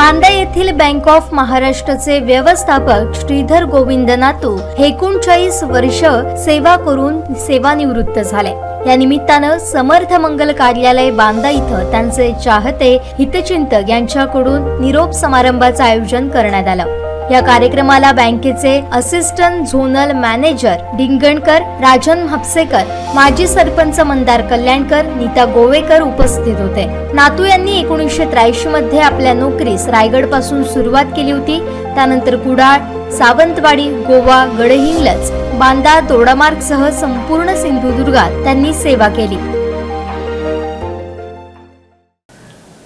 बांदा येथील bank of महाराष्ट्रचे व्यवस्थापक श्रीधर गोविंद नातू 39 वर्ष सेवा करून सेवानिवृत्त झाले। या निमित्तानं समर्थ मंगल कार्यालय बांदा इथं त्यांचे चाहते हितचिंतक यांच्याकडून निरोप समारंभाचं आयोजन करण्यात आलं। या कार्यक्रमाला बँकेचे असिस्टंट झोनल मॅनेजर डिंगणकर, राजन हापसेकर, माजी सरपंच मंदार कल्याणकर, नीता गोवेकर उपस्थित होते। नातू यांनी 1983 मध्ये आपल्या नोकरीस रायगड पासून सुरुवात केली होती। त्यानंतर कुडाळ, सावंतवाडी, गोवा, गडहिंग्लज, बांदा, दोडामार्ग सह संपूर्ण सिंधुदुर्गात त्यांनी सेवा केली।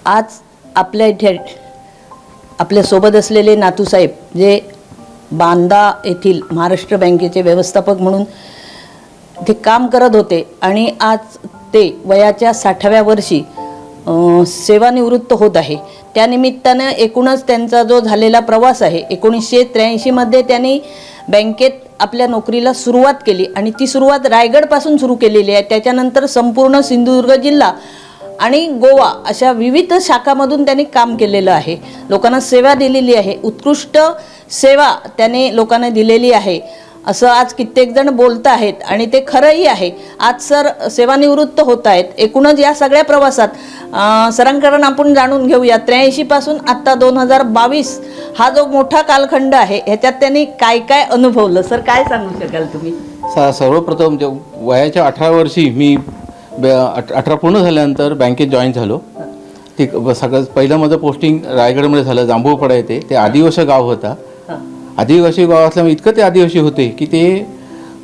आज आपल्या इथे आपल्या सोबत असलेले नातूसाहेब जे बांदा येथील महाराष्ट्र बँकेचे व्यवस्थापक म्हणून ते काम करत होते आणि आज ते वयाच्या 60व्या वर्षी सेवानिवृत्त होत आहे। त्यानिमित्तानं एकूणच त्यांचा जो झालेला प्रवास आहे 1983 मध्ये त्यांनी बँकेत आपल्या नोकरीला सुरुवात केली आणि ती सुरुवात रायगडपासून सुरू केलेली आहे। त्याच्यानंतर संपूर्ण सिंधुदुर्ग जिल्हा आणि गोवा अशा विविध शाखांमधून त्यांनी काम केलेलं आहे, लोकांना सेवा दिलेली आहे, उत्कृष्ट सेवा त्याने लोकांना दिलेली आहे असं आज कित्येक जण बोलत आहेत आणि ते खरंही आहे। आज सर सेवानिवृत्त होत आहेत। एकूणच या सगळ्या प्रवासात सरांकडून आपण जाणून घेऊया 83 पासून आता 2022 हा जो मोठा कालखंड आहे ह्याच्यात त्यांनी काय काय अनुभवलं, सर काय सांगू शकाल तुम्ही? सर्वप्रथम वयाच्या 18 वर्षी मी 18 पूर्ण झाल्यानंतर बँकेत जॉईन झालो। ते सगळं पहिलं माझं पोस्टिंग रायगडमध्ये झालं, जांभूळपाडा येथे। ते आदिवासी गाव होता। आदिवासी गाव असल्यामुळे इतकं ते आदिवासी होते की ते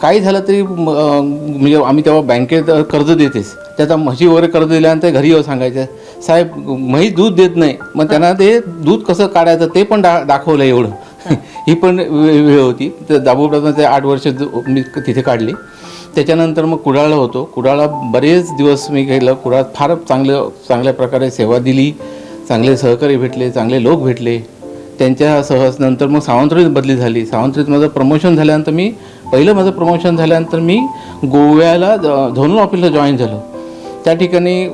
काही झालं तरी म्हणजे आम्ही तेव्हा बँकेत कर्ज देतेच, त्याचा म्हशी वगैरे कर्ज दिल्यानंतर घरी येऊन सांगायचं, साहेब म्हैस दूध देत नाही, मग त्यांना ते दूध कसं काढायचं ते पण दाखवलं एवढं ही पण वेळ होती। तर जांभूळपाड्यामध्ये 8 वर्ष मी तिथे काढली। त्याच्यानंतर मग कुडाळला होतो। कुडाळला बरेच दिवस मी केलं। कुडाळात फार चांगल्या प्रकारे सेवा दिली, चांगले सहकारी भेटले, चांगले लोक भेटले त्यांच्या नंतर मग सावंतवाडीत बदली झाली। सावंतवाडीत माझं प्रमोशन झाल्यानंतर मी गोव्याला झोनल ऑफिसला जॉईन झालो। त्या ठिकाणी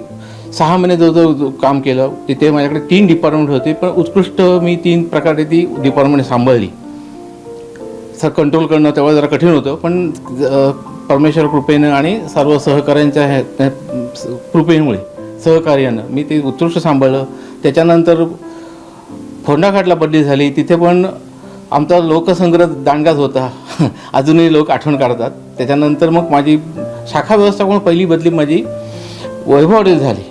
6 महिने जवळजवळ काम केलं। तिथे माझ्याकडे 3 डिपार्टमेंट होते, पण उत्कृष्ट मी 3 प्रकारे ती डिपार्टमेंट सांभाळली। कंट्रोल करणं तेव्हा जरा कठीण होतं, पण परमेश्वर कृपेनं आणि सर्व सहकाऱ्यांच्या कृपेमुळे सहकार्यानं मी ते उत्कृष्ट सांभाळलं। त्याच्यानंतर फोंडाघाटला बदली झाली, तिथे पण आमचा लोकसंग्रह दांडगाच होता अजूनही लोक आठवण काढतात। त्याच्यानंतर मग माझी शाखा व्यवस्थापन पहिली बदली माझी वैभववाडीला झाली,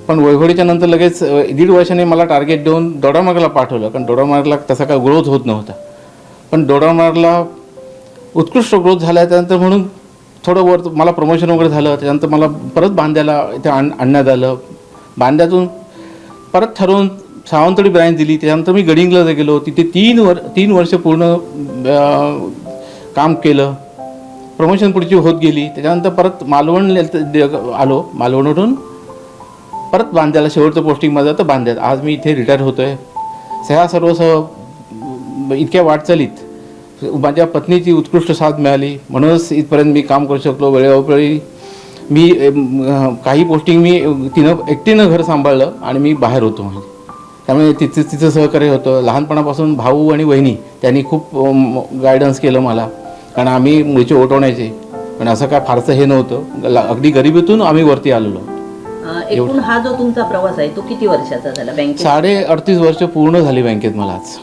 पण वैभववाडीच्या नंतर लगेच 1.5 वर्षाने मला टार्गेट देऊन दोडामार्गला पाठवलं, कारण दोडामार्गला तसा काय ग्रोथ होत नव्हता। पण दोडामार्गला उत्कृष्ट ग्रोथ झाला, त्यानंतर म्हणून थोडं वर मला प्रमोशन वगैरे झालं। त्याच्यानंतर मला परत बांद्याला इथे आणण्यात आलं। बांद्यातून परत ठरवून सावंतवाडी ब्रँच दिली। त्याच्यानंतर मी गडिंग्लजला गेलो, तिथे 3 वर्ष पूर्ण काम केलं। प्रमोशन पुढची होत गेली। त्याच्यानंतर परत मालवण आलो, मालवणवरून परत बांद्याला शेवटचं पोस्टिंग माझं तर बांद्यात। आज मी इथे रिटायर होतो आहे। ह्या सर्व इतक्या वाटचालीत माझ्या पत्नीची उत्कृष्ट साथ मिळाली, म्हणूनच इथपर्यंत मी काम करू शकलो। वेळोवेळी मी काही पोस्टिंग मी एकटीनं घर सांभाळलं आणि मी बाहेर होतो, त्यामुळे तिचं सहकार्य होतं। लहानपणापासून भाऊ आणि वहिनी त्यांनी खूप गायडन्स केलं मला, कारण आम्ही मुळचे ओटवण्याचे, पण असं काय फारसं हे नव्हतं। अगदी गरिबीतून आम्ही वरती आलेलो। एकूण हा जो तुमचा प्रवास आहे तो किती वर्षाचा झाला बँकेत? 38 वर्ष पूर्ण झाली बँकेत मला आज।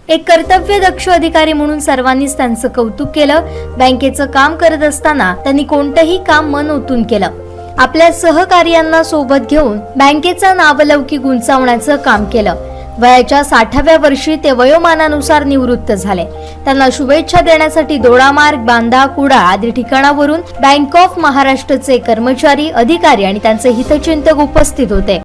एक कर्तव्यदक्ष अधिकारी म्हणून सर्वांनीच त्यांचं कौतुक केलं। बँकेचं काम करत असताना त्यांनी कोणतंही काम मन ओतून केलं। आपल्या सहकार्यांना सोबत घेऊन बँकेचा नावलौकिक उंचावण्याचं काम केलं। वयाच्या 60व्या वर्षी ते वयोमानानुसार निवृत्त झाले। त्यांना शुभेच्छा देण्यासाठी दोडामार्ग, बांदा, कुडाळ आदी ठिकाणावरून बँक ऑफ महाराष्ट्रचे कर्मचारी, अधिकारी आणि त्यांचे हितचिंतक उपस्थित होते।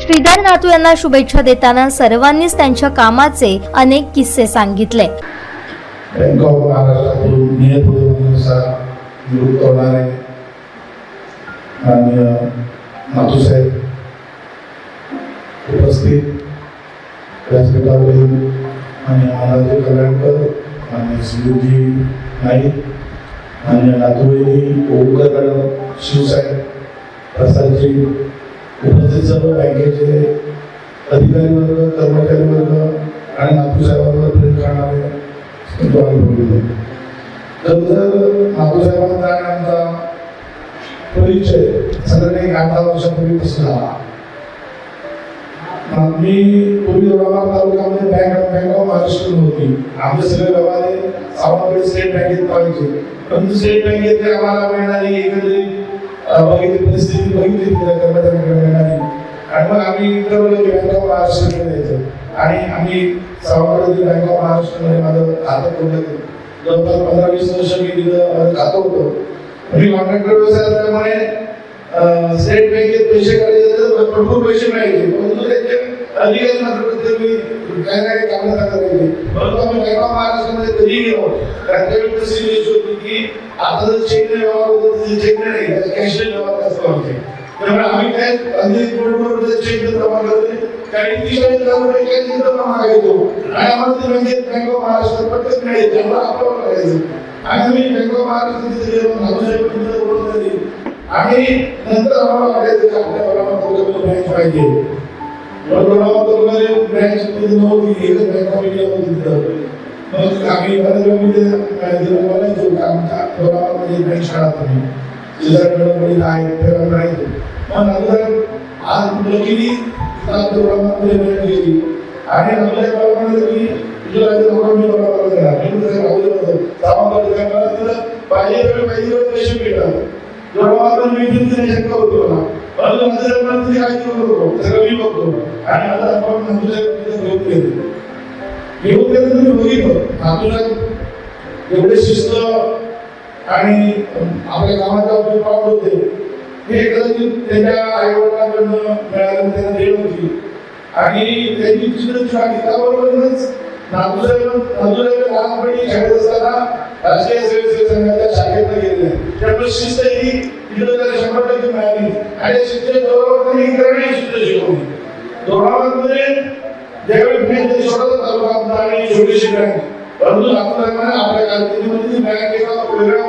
श्रीधर नातू यांना शुभेच्छा देताना सर्वांनीच त्यांच्या कामाचे अनेक किस्से सांगितले. बँक ऑफ महाराष्ट्रातून नियतनुसार निवृत्त होणारे माननीय नातूसाहेब उपस्थित व्यासपीठावरील माननीय महाराज कल्याणकर, माननीय सिद्धूजी नाईक, माननीय नातूवहिनी ओळकर मॅडम, शिवसाहेब, प्रसादजी, उपस्थित सर्व बँकेचे अधिकारी वर्ग, कर्मचारी वर्ग आणि नातूसाहेबांवर प्रेम करणारे तर नातूसाहेबांचा आणि आमचा परिचय साधारण 8 वर्षापूर्वीपासून झाला. मी पूर्वी औरंगाबाद तालुक्यामध्ये बँक ऑफ महाराष्ट्र होती. आमचे सगळे व्यवहार सावंतवाडी स्टेट बँकेत पाहिजे, परंतु स्टेट बँकेत आम्हाला मिळणारी एकंदरीत परिस्थिती बघितली कर्मचाऱ्यांकडे मिळणारी, आणि मग आम्ही ठरवलं की बँक ऑफ महाराष्ट्रकडे जायचं. आणि आम्ही सावंतवाडी बँक ऑफ महाराष्ट्रमध्ये माझं खातं खोललं. जवळपास 15-20 वर्ष मी तिथं खातं होतं. मी कॉन्ट्रॅक्टर व्यवसाय असल्यामुळे स्टेट बँकेत पैसे काढायचे तर भरपूर पैसे मिळायचे, परंतु त्याचे अधिकारी मात्र काही ना काही कामं करायचे. परंतु आम्ही बँक ऑफ महाराष्ट्रामध्ये कधी गेलो त्यावेळी परिस्थिती होती की आता जर चेकने व्यवहार होतो, चेक नाही, कॅशलेस व्यवहार जास्त व्हायचे. त्यामुळे आम्ही काय अगदी चेक जमा करतो, काही 30,000 रुपये कॅश जमा मागायचो आणि आम्हाला ते बँक ऑफ महाराष्ट्रात प्रत्येक मिळायचे, त्यामुळे आपल्याला करायचं. आणि आम्ही बँक ऑफ महाराष्ट्रात आणि नंतर आम्हाला वाटायचं की आपल्या ब्रँच पाहिजे. ब्रँच नव्हती, एकच बँक ऑफ इंडिया होती. मग आम्ही बोलायचो की आमच्या बरोबरमध्ये बँक शाळा तुम्ही शेजारकडे राहायचो. मग नंतर आज लकीली आपल्या बँक गेली आणि आपल्या बरोबर की तुझ्या मी बरोबर पाहिजे पैसे मिळतात. शक्य होतो ना, परंतु काळजी करू सगळं मी बघतो. आणि आता आपण घेऊन गेलं तुम्ही बघितलं नातूसाहेब एवढे शिस्त आणि आपल्या कामाच्या पावड होते. हे कदाचित त्याच्या आईवडिलांकडनं मिळालं, त्यांना देण होती आणि त्यांची चिंता आणि त्याबरोबरच नातूसाहेब लहानपणी शाळेत असताना राष्ट्रीय स्वयंसेवक संघाच्या शाखेत गेले. त्यामुळे शिस्त ही 100% मिळाली आणि शिक्षेबरोबर त्यांनी इतरांनाही शिस्त शिकवली. दोघांमध्ये ज्यावेळी बँक छोटा तालुका आमचा आणि छोटीशी बँक, परंतु नातूसाहेबांनी आपल्या कारकिर्दीमध्ये बँक एका वेगळ्या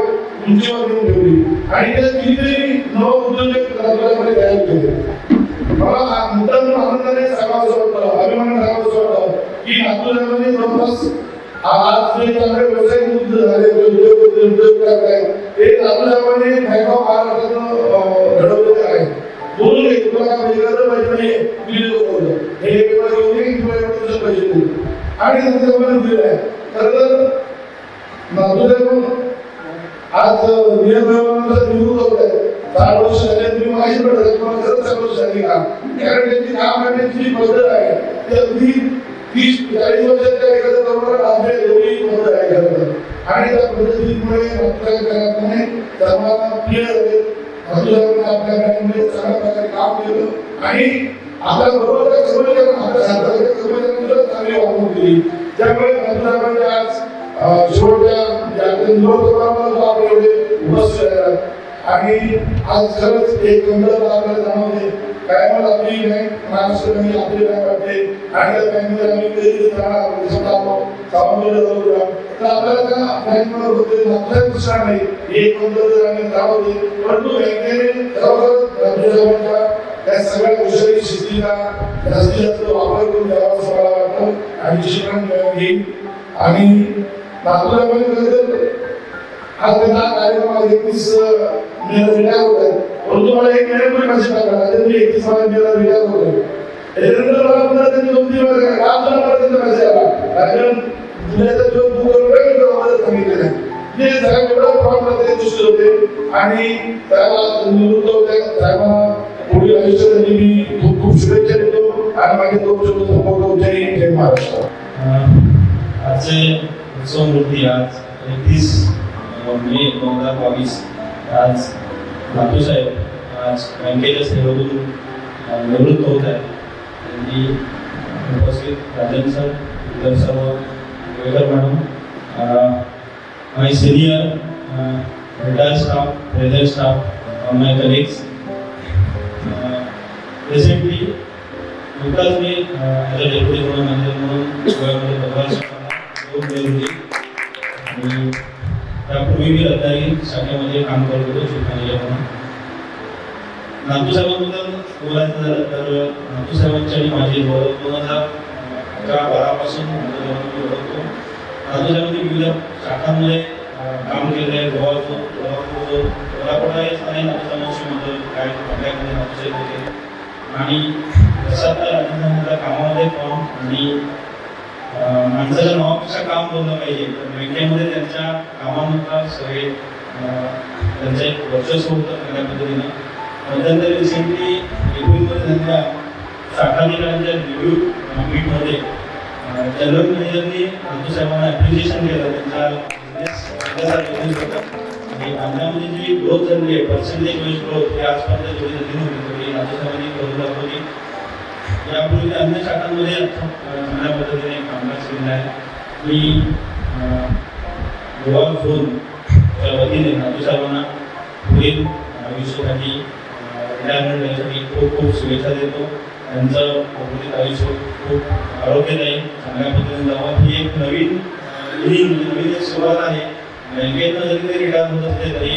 उंचीवर घेऊन ठेवली आणि त्या कितीतरी नवउद्योजक नातूसाहेबांनी तयार केले. मला मुद्दाम आनंदाने सांगावंसं वाटतं, अभिमानाने सांगावंसं वाटतं की नातूसाहेबांनी जवळपास आज जे चांगले व्यवसाय झाले, उद्योग करत आहेत, ते नातूसाहेबांनी बँक ऑफ महाराष्ट्रातून घडवलेले आहे. बोलून घे तुला काय वेगळं पाहिजे हे पेपर घेऊन ये, तुला एवढं पैसे देऊ आणि नातूसाहेबांनी दिलेलं आहे. खरं तर नातूसाहेब आज निवृत्त होत आहे. 4 वर्ष झाले तुम्ही माझी पडत खरंच 4 वर्ष झाली का, कारण त्यांची काम करण्याची पद्धत आहे ती अगदी 30-40 वर्षाच्या एखाद्या तरुणाला आपल्या एवढी पद्धत आहे खरं. आणि त्या पद्धतीमुळे नातूसाहेबांनी सर्वांना प्रिय झाले. नातूसाहेबांनी आपल्या बँकेमध्ये चांगल्या प्रकारे काम केलं आणि आपल्या बरोबरच्या कर्मचाऱ्यांना, आपल्या सरकारच्या कर्मचाऱ्यांना चांगली वागणूक दिली. त्यामुळे नातूसाहेबांनी आज शेवटच्या आपण एवढे उपस्थित आहेत. आणि आज खरंच एक गंभीर आपल्याला जाणवते काय मला आपली बँक महाराष्ट्र बँक आपली बँक वाटते आणि त्या बँकेमध्ये आम्ही कधी जाणार सावंतवाडीला तर आपल्याला त्या बँकेवर होते आपल्याला दुसरा नाही एक गंभीर जाणवते. परंतु बँकेने खरोखर त्या सगळ्या गोष्टी शिस्तीला जास्तीत जास्त वापर करून द्यावा असं मला वाटतं आणि शिक्षण घेईल. आणि नागपुरामध्ये आज त्यांचा कार्यक्रम 31 मेला रिटायर होत आहे, परंतु मला 1 महिन्यापूर्वी मेसेज टाकला मी 31 मेला रिटायर होतोय. त्याच्यानंतर मला पुन्हा त्यांनी 2-3 वेळा त्यांचा मेसेज आला कारण पुण्याचा जो मदत सांगितलेलं आहे ते सगळ्या एवढा प्रॉब्लेम ते दुसरे होते आणि त्याला निवृत्त होते. साहेबांना पुढील आयुष्य त्यांनी मी खूप खूप शुभेच्छा देतो आणि माझे 2 शब्द संपवतो. जय महाराष्ट्र. आजचे उत्सवमूर्ती आज 31 मे 2022 आज नातूसाहेब आज बँकेच्या सेवेतून निवृत्त होत आहे. आणि उपस्थित राजन सर, इतर सर्व वेळकर madam, my senior retired staff, present staff, my colleagues. Recently, नुकताच मी as a deputy zonal manager म्हणून गोव्यामध्ये पदभार स्वीकारला 2 मे रोजी. आणि त्यापूर्वी मी रत्नागिरी शाखेमध्ये काम करत होतो चीफ मॅनेजर म्हणून. नातू साहेबांबद्दल बोलायचं झालं तर नातू साहेबांची आणि माझी ओळख 2011-12 पासून मी ओळखतो. नातू साहेबांनी विविध शाखांमध्ये काम केलेलं आहे. कोल्हापूर आणि नातूसाहेबांशी माझं काय कॉन्टॅक्टमध्ये नातूसाहेब होते. आणि तसं तर राजस्थानच्या कामामध्ये पण आणि माणसाच्या नावापेक्षा काम बोललं पाहिजे तर बँकेमध्ये त्यांच्या कामानुसार सगळे त्यांचं एक वर्चस्व होतं चांगल्या पद्धतीनं. मध्यंतरी रिसेंटली एप्रिलमध्ये त्यांच्या शाखाधिकाऱ्यांच्या रिव्ह्यू मीटमध्ये जनरल मॅनेजरनी नातूसाहेबांना ॲप्रिशिएशन केलं त्यांच्या बिझनेस होतं. आणि बांधण्यामध्ये जी ग्रोथ झाली आहे पर्सेंटेज वाईज ग्रोथ ही आजपर्यंत जेवढी झाली नव्हती तेवढी नातूसाहेबांनी करून दाखवली. यापूर्वी अन्य शाखांमध्ये चांगल्या पद्धतीने कामकाज केलेलं आहे. मी गोवा झोनच्या वतीने नातूसाहेबांना पुढील आयुष्यासाठी रिटायरमेंट यासाठी खूप खूप शुभेच्छा देतो. त्यांचं प्रकृतीत आयुष्य खूप आरोग्यदायी चांगल्या पद्धतीने जावं. ही एक नवीन नवीन एक सुरुवात आहे. बँकेतनं जरी ते रिटायर होत असले तरी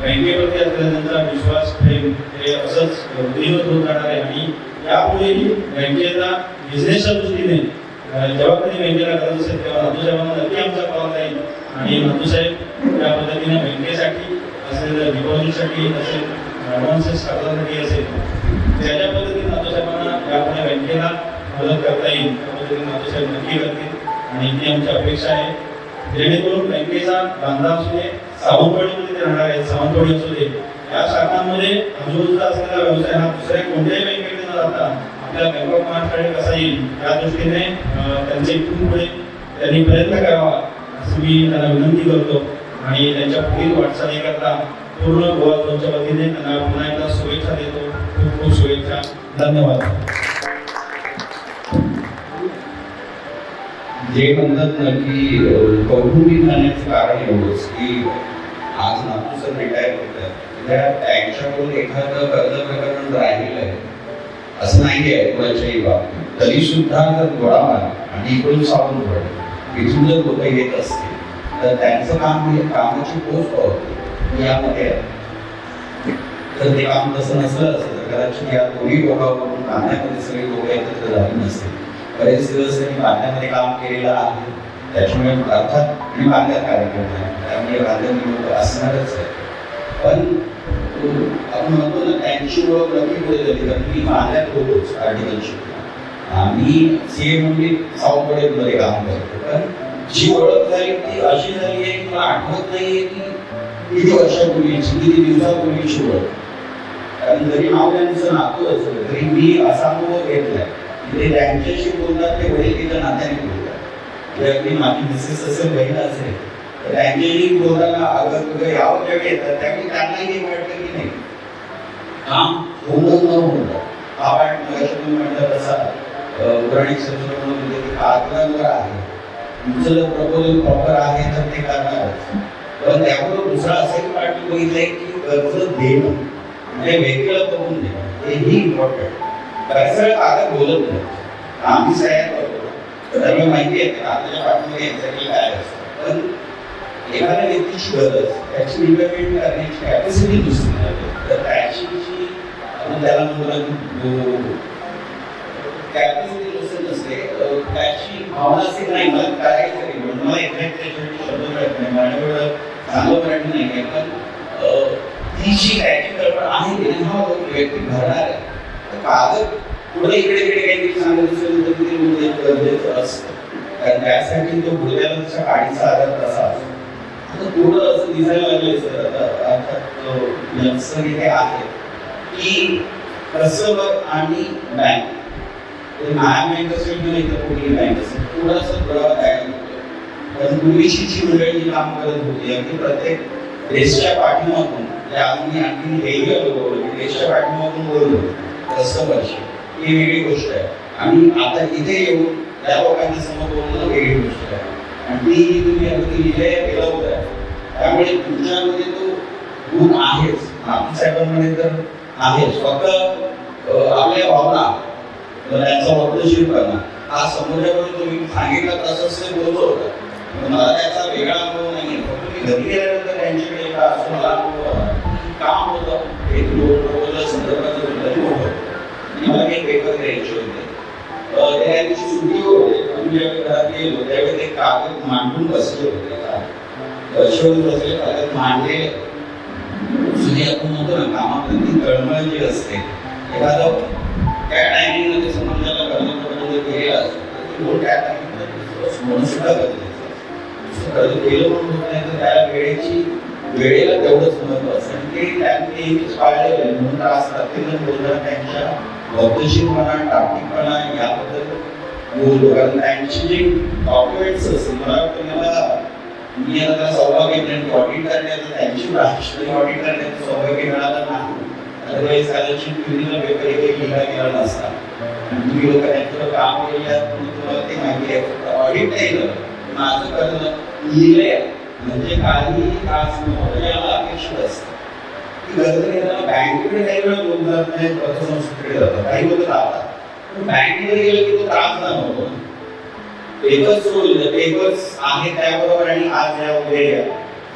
बँकेवरती असलेला त्यांचा विश्वास प्रेम हे असंच वृद्धिंगत होत राहणार आहे. आणि यापुढेही बँकेचा बिझनेसच्या दृष्टीने जेव्हा कधी बँकेला गरज असेल तेव्हा नातूसाहेबांना नक्की आमचा कॉल राहील. आणि नातूसाहेब त्या पद्धतीने बँकेसाठी असेल डिपॉझिटसाठी असेल ॲडव्हान्सेस कर्जासाठी असेल ज्या पद्धतीने नातूसाहेबांना यापुढे बँकेला मदत करता येईल त्या पद्धतीने नातूसाहेब नक्की करतील. आणि ती आमची अपेक्षा आहे जेणेकरून बँकेचा बांधा असू दे सावंतवाडीमध्ये ते राहणार आहे सावंतवाडी असू दे या शाखांमध्ये आजूबाजूचा असलेला व्यवसाय हा दुसऱ्या कोणत्याही बँकेकडे न राहता आपल्या बँक ऑफ महाराष्ट्राकडे कसा येईल या दृष्टीने त्यांचे इथून पुढे त्यांनी प्रयत्न करावा असं मी त्यांना विनंती करतो. आणि त्यांच्या पुढील वाटचालीकरता पूर्ण गोवा झोनच्या वतीने त्यांना पुन्हा एकदा शुभेच्छा देतो. खूप खूप शुभेच्छा. धन्यवाद. जे म्हणतात ना की कौटुंबिक जाण्याचं कारण एवढंच की आज नातूसर रिटायर होतात त्यांच्याकडून एखादं कर्ज प्रकरण राहिलेलं आहे असं नाही आहे कुणाच्याही बाबतीत. तरी सुद्धा जर गोळामार आणि इकडून सावंतवाडी इथून जर लोक येत असतील तर त्यांचं काम हे कामाची पोच पावते यामध्ये तर ते काम तसं नसलं असतं तर कदाचित या दोन्ही लोकांवरून कामामध्ये सगळे लोक एकत्र झाले नसतील. बरेच दिवस त्यांनी बांधण्यामध्ये काम केलेलं आहे त्याच्यामुळे अर्थात आणि बांधण्यात कार्यक्रम आहे त्यामुळे बांधणी लोक असणारच आहे. पण आपण म्हणतो ना त्यांची ओळख नक्की पुढे झाली कारण मी बांधण्यात होतोच आर्टिकलशिपला. आम्ही सीए म्हणजे सावंतवाडीमध्ये काम करतो पण जी ओळख झाली ती अशी झाली आहे की मला आठवत नाहीये की किती वर्षापूर्वीची किती दिवसापूर्वीची ओळख. कारण जरी नाव त्यांचं नातू असलं तरी मी असा अनुभव घेतलाय ते त्यांच्याशी बोलतात ते वडीलकीच्या नात्याने बोलतात. जर मी माझी मिसेस असेल बहीण असेल तर त्यांच्याशी बोलताना अगं तुझं यावं जेव्हा येतात त्यावेळी त्यांनाही वाटतं की नाही काम होणं न होणं हा पाठ तुम्ही म्हणतात तसा पौराणिक संस्कृती म्हणजे की आत्मावर आहे तुमचं जर प्रपोजल प्रॉपर आहे तर ते करणारच. पण त्याबरोबर दुसरा असंही पाठ मी बघितलंय की कर्ज देणं म्हणजे व्यक्तीला बघून देणं हेही इम्पॉर्टंट. सरळ कागद बोलत नाही आम्ही तयार करतो तर माहिती आहे कागदाच्या पाठीमध्ये एक्झॅक्टली काय असतं पण एखाद्या व्यक्तीची गरज त्याची इव्हॅल्युएट करण्याची कॅपॅसिटी दुसरी नाही तर त्याची जी आपण त्याला म्हणतो कॅपॅसिटी दुसरी नसते त्याची भावना असते नाही मला करायचं नाही म्हणून मला एक्झॅक्ट त्याच्यासाठी शब्द मिळत नाही माझ्याकडं चांगलं मराठी नाही आहे पण ती जी त्याची कल्पना आहे हा व्यक्ती घडणार आहे. कागद पुढे इकडे इकडे काहीतरी सांगत असेल तर ते म्हणजे गरजेचं असतं कारण त्यासाठी तो गुडघ्याला जसा गाडीचा आधार तसा असतो. आता पुढं असं दिसायला लागले सर आता अर्थात यंगस्टर इथे आहे की कस्टमर आणि बँक माझ्या बँक असेल किंवा इथं कुठली बँक असेल थोडासा दुरावा तयार होतो. पण पूर्वीची जी मंडळी जी काम करत होती अगदी प्रत्येक देशच्या पाठीमागून अजून आणखी हेही अनुभवलं की देशच्या पाठीमागून बोललो कस्टमरशी ही वेगळी गोष्ट आहे. आणि आता इथे येऊन त्या लोकांच्या समोर बोलणं वेगळी गोष्ट आहे. आणि ती तुम्ही अगदी विलवत आहे. त्यामुळे तुमच्यामध्ये तो गुण आहेच, नातूसाहेबांमध्ये तर आहेच. फक्त आपल्या भावना त्यांचा वक्तशीर करणं हा समोरच्याकडून तुम्ही सांगितलं तसंच ते बोलत होतं. मला त्याचा वेगळा अनुभव नाही आहे. फक्त मी घरी गेल्यानंतर त्यांच्याकडे एका असं मला अनुभव आला की काम होतं एक लोकल संदर्भाचं तरी होतं. मला काही पेपर द्यायचे होते. त्या दिवशी सुट्टीवर होते. आम्ही ज्यावेळी घरात गेलो त्यावेळी ते कागद मांडून बसले होते. बसवून बसले कागद मांडले. जुने आपण म्हणतो ना कामाप्रती तळमळ जी असते, एखादं त्या टायमिंगमध्ये समोरच्याला कर्मपर्यंत गेलेला असतो तर तो त्या टायमिंगमध्ये स्मरण सुद्धा गरजेचं केलं म्हणून होत नाही तर त्याला वेळेला तेवढंच महत्व असतं. आणि ते त्यांनी नेहमीच पाळलेलं आहे. म्हणून आज प्रत्येकजण बोलताना त्यांच्या वक्तशीरपणा टाकीपणा याबद्दल बोलतो. कारण त्यांची जी डॉक्युमेंट्स असतील मला वाटतं मला मी आता सौभाग्य ऑडिट करण्याचं त्यांची राष्ट्रीय ऑडिट करण्याचं सौभाग्य मिळालं नाही. अदरवाईज कदाचित क्लिनिकल पेपर एक लिहिला गेला नसता. तुम्ही लोक त्यांच्यावर काम केलं तुम्हाला ते माहिती आहे. ऑडिट नाही झालं माझं करणं लिहिलंय म्हणजे काही खास नव्हतं याला अपेक्षित असतं. ती गरज घेताना बँकेकडे काही वेळा बोलतात नाही पतसंस्थेकडे जातात काही लोक राहतात. बँकेकडे गेलं की तो त्रास नव्हतो. पेपर्स सोडले पेपर्स आहे त्याबरोबर आणि आज या उद्या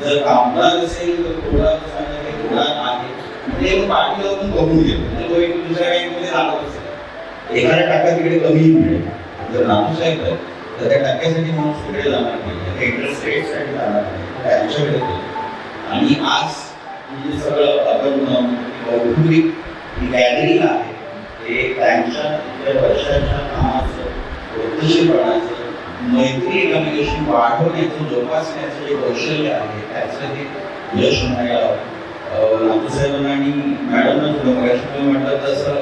जर कामगार असेल तर थोडा आहे म्हणजे पाठी लावून बघून घेतो. म्हणजे तो एक दुसऱ्या बँकेमध्ये राहत असेल एखाद्या टाका तिकडे कमी मिळेल. जर नातूसाहेब आहे तर त्या टाक्यासाठी माणूस तिकडे जाणार नाही, इंटरेस्ट रेटसाठी जाणार नाही, त्यांच्याकडे आणि आज म्हणजे सगळं आपण कौटुंबिक गॅदरिंग आहे ते त्यांच्या वर्षाच्या कामाचं वृत्तशीरपणाचं मैत्री कम्युनिकेशन वाढवण्याचं जोपासण्याचं जे कौशल्य आहे त्याचं ते यश म्हणायला नातूसाहेबांना आणि मॅडमना थोडं मगाशी म्हटलं तसं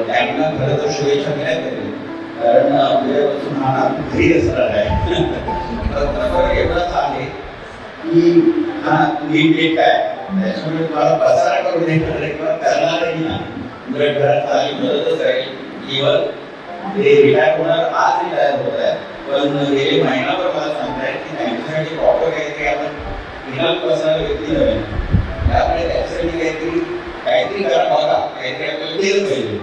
त्यांना खरं तर शुभेच्छा दिल्या पाहिजे. कारण उद्यापासून हा नातू घरी असणार आहे. फरक एवढाच आहे की हा नीट डेट काय त्याच्यामुळे तुम्हाला पसारा करून देणार किंवा करणारही नाही. जर घरात चालू मदतच राहील. केवळ ते रिटायर होणार आज रिटायर होत आहे पण गेले महिनाभर मला सांगताय की त्यांच्यासाठी प्रॉपर काहीतरी आपण इनाम बसणारे व्यक्ती नव्हे. त्यामुळे त्याच्यासाठी काहीतरी करा बघा काहीतरी आपल्याला केलं पाहिजे.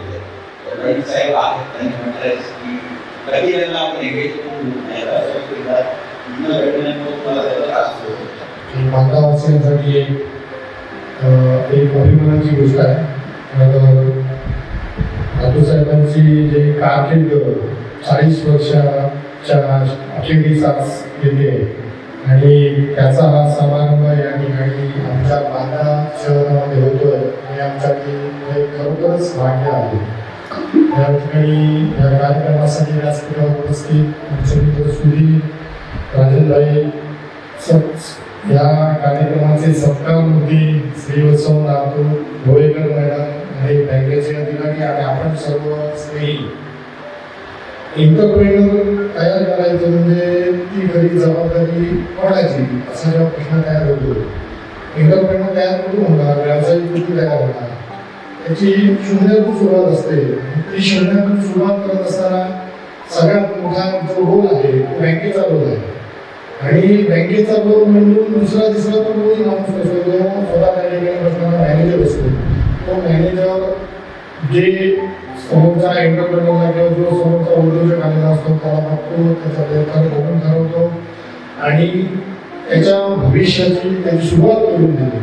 साहेब आहेत त्यांनी म्हटलंय की कधी त्यांना आपण एंगेज भारतावासियांसाठी एक अभिमानाची गोष्ट आहे. नातूसाहेबांची जे कारकीर्द 40 वर्षाच्या अखेरीस आज येते आणि त्याचा हा समारंभ या ठिकाणी आमच्या बांदा शहरामध्ये होतोय हे आमच्यासाठी खरोखरच भाग्य आहे. या ठिकाणी या कार्यक्रमासाठी व्यासपीठावर उपस्थित आमचे मित्र सुधीर राजनभाई या कार्यक्रमाचे सत्कार मूर्ती श्रीवत्सव नातू भोयेकर मॅडम आणि बँकेचे अधिकारी आणि आपण सर्व स्नेही एंटरप्रेनर तयार करायचं म्हणजे ती खरी जबाबदारी कोणाची असा जेव्हा प्रश्न तयार होतो. एंटरप्रेनर तयार कुठून होणार, व्यावसायिक कुठे तयार होणार, त्याची शून्यातून सुरुवात असते. ती शून्यातून सुरुवात करत असताना सगळ्यात मोठा जो रोल आहे तो बँकेचा रोल आहे. आणि बँकेचा रोल म्हणून दुसरा तिसरा तो रोल माणूस असतो जो स्वतः त्या ठिकाणी बसणारा मॅनेजर असतो. तो मॅनेजर जे समोरचा एंटरप्रेनरला किंवा जो समोरचा उद्योजक आलेला असतो त्याला बघतो, त्याचा व्यवहार बघून ठरवतो आणि त्याच्या भविष्याची त्याची सुरुवात करून देतो.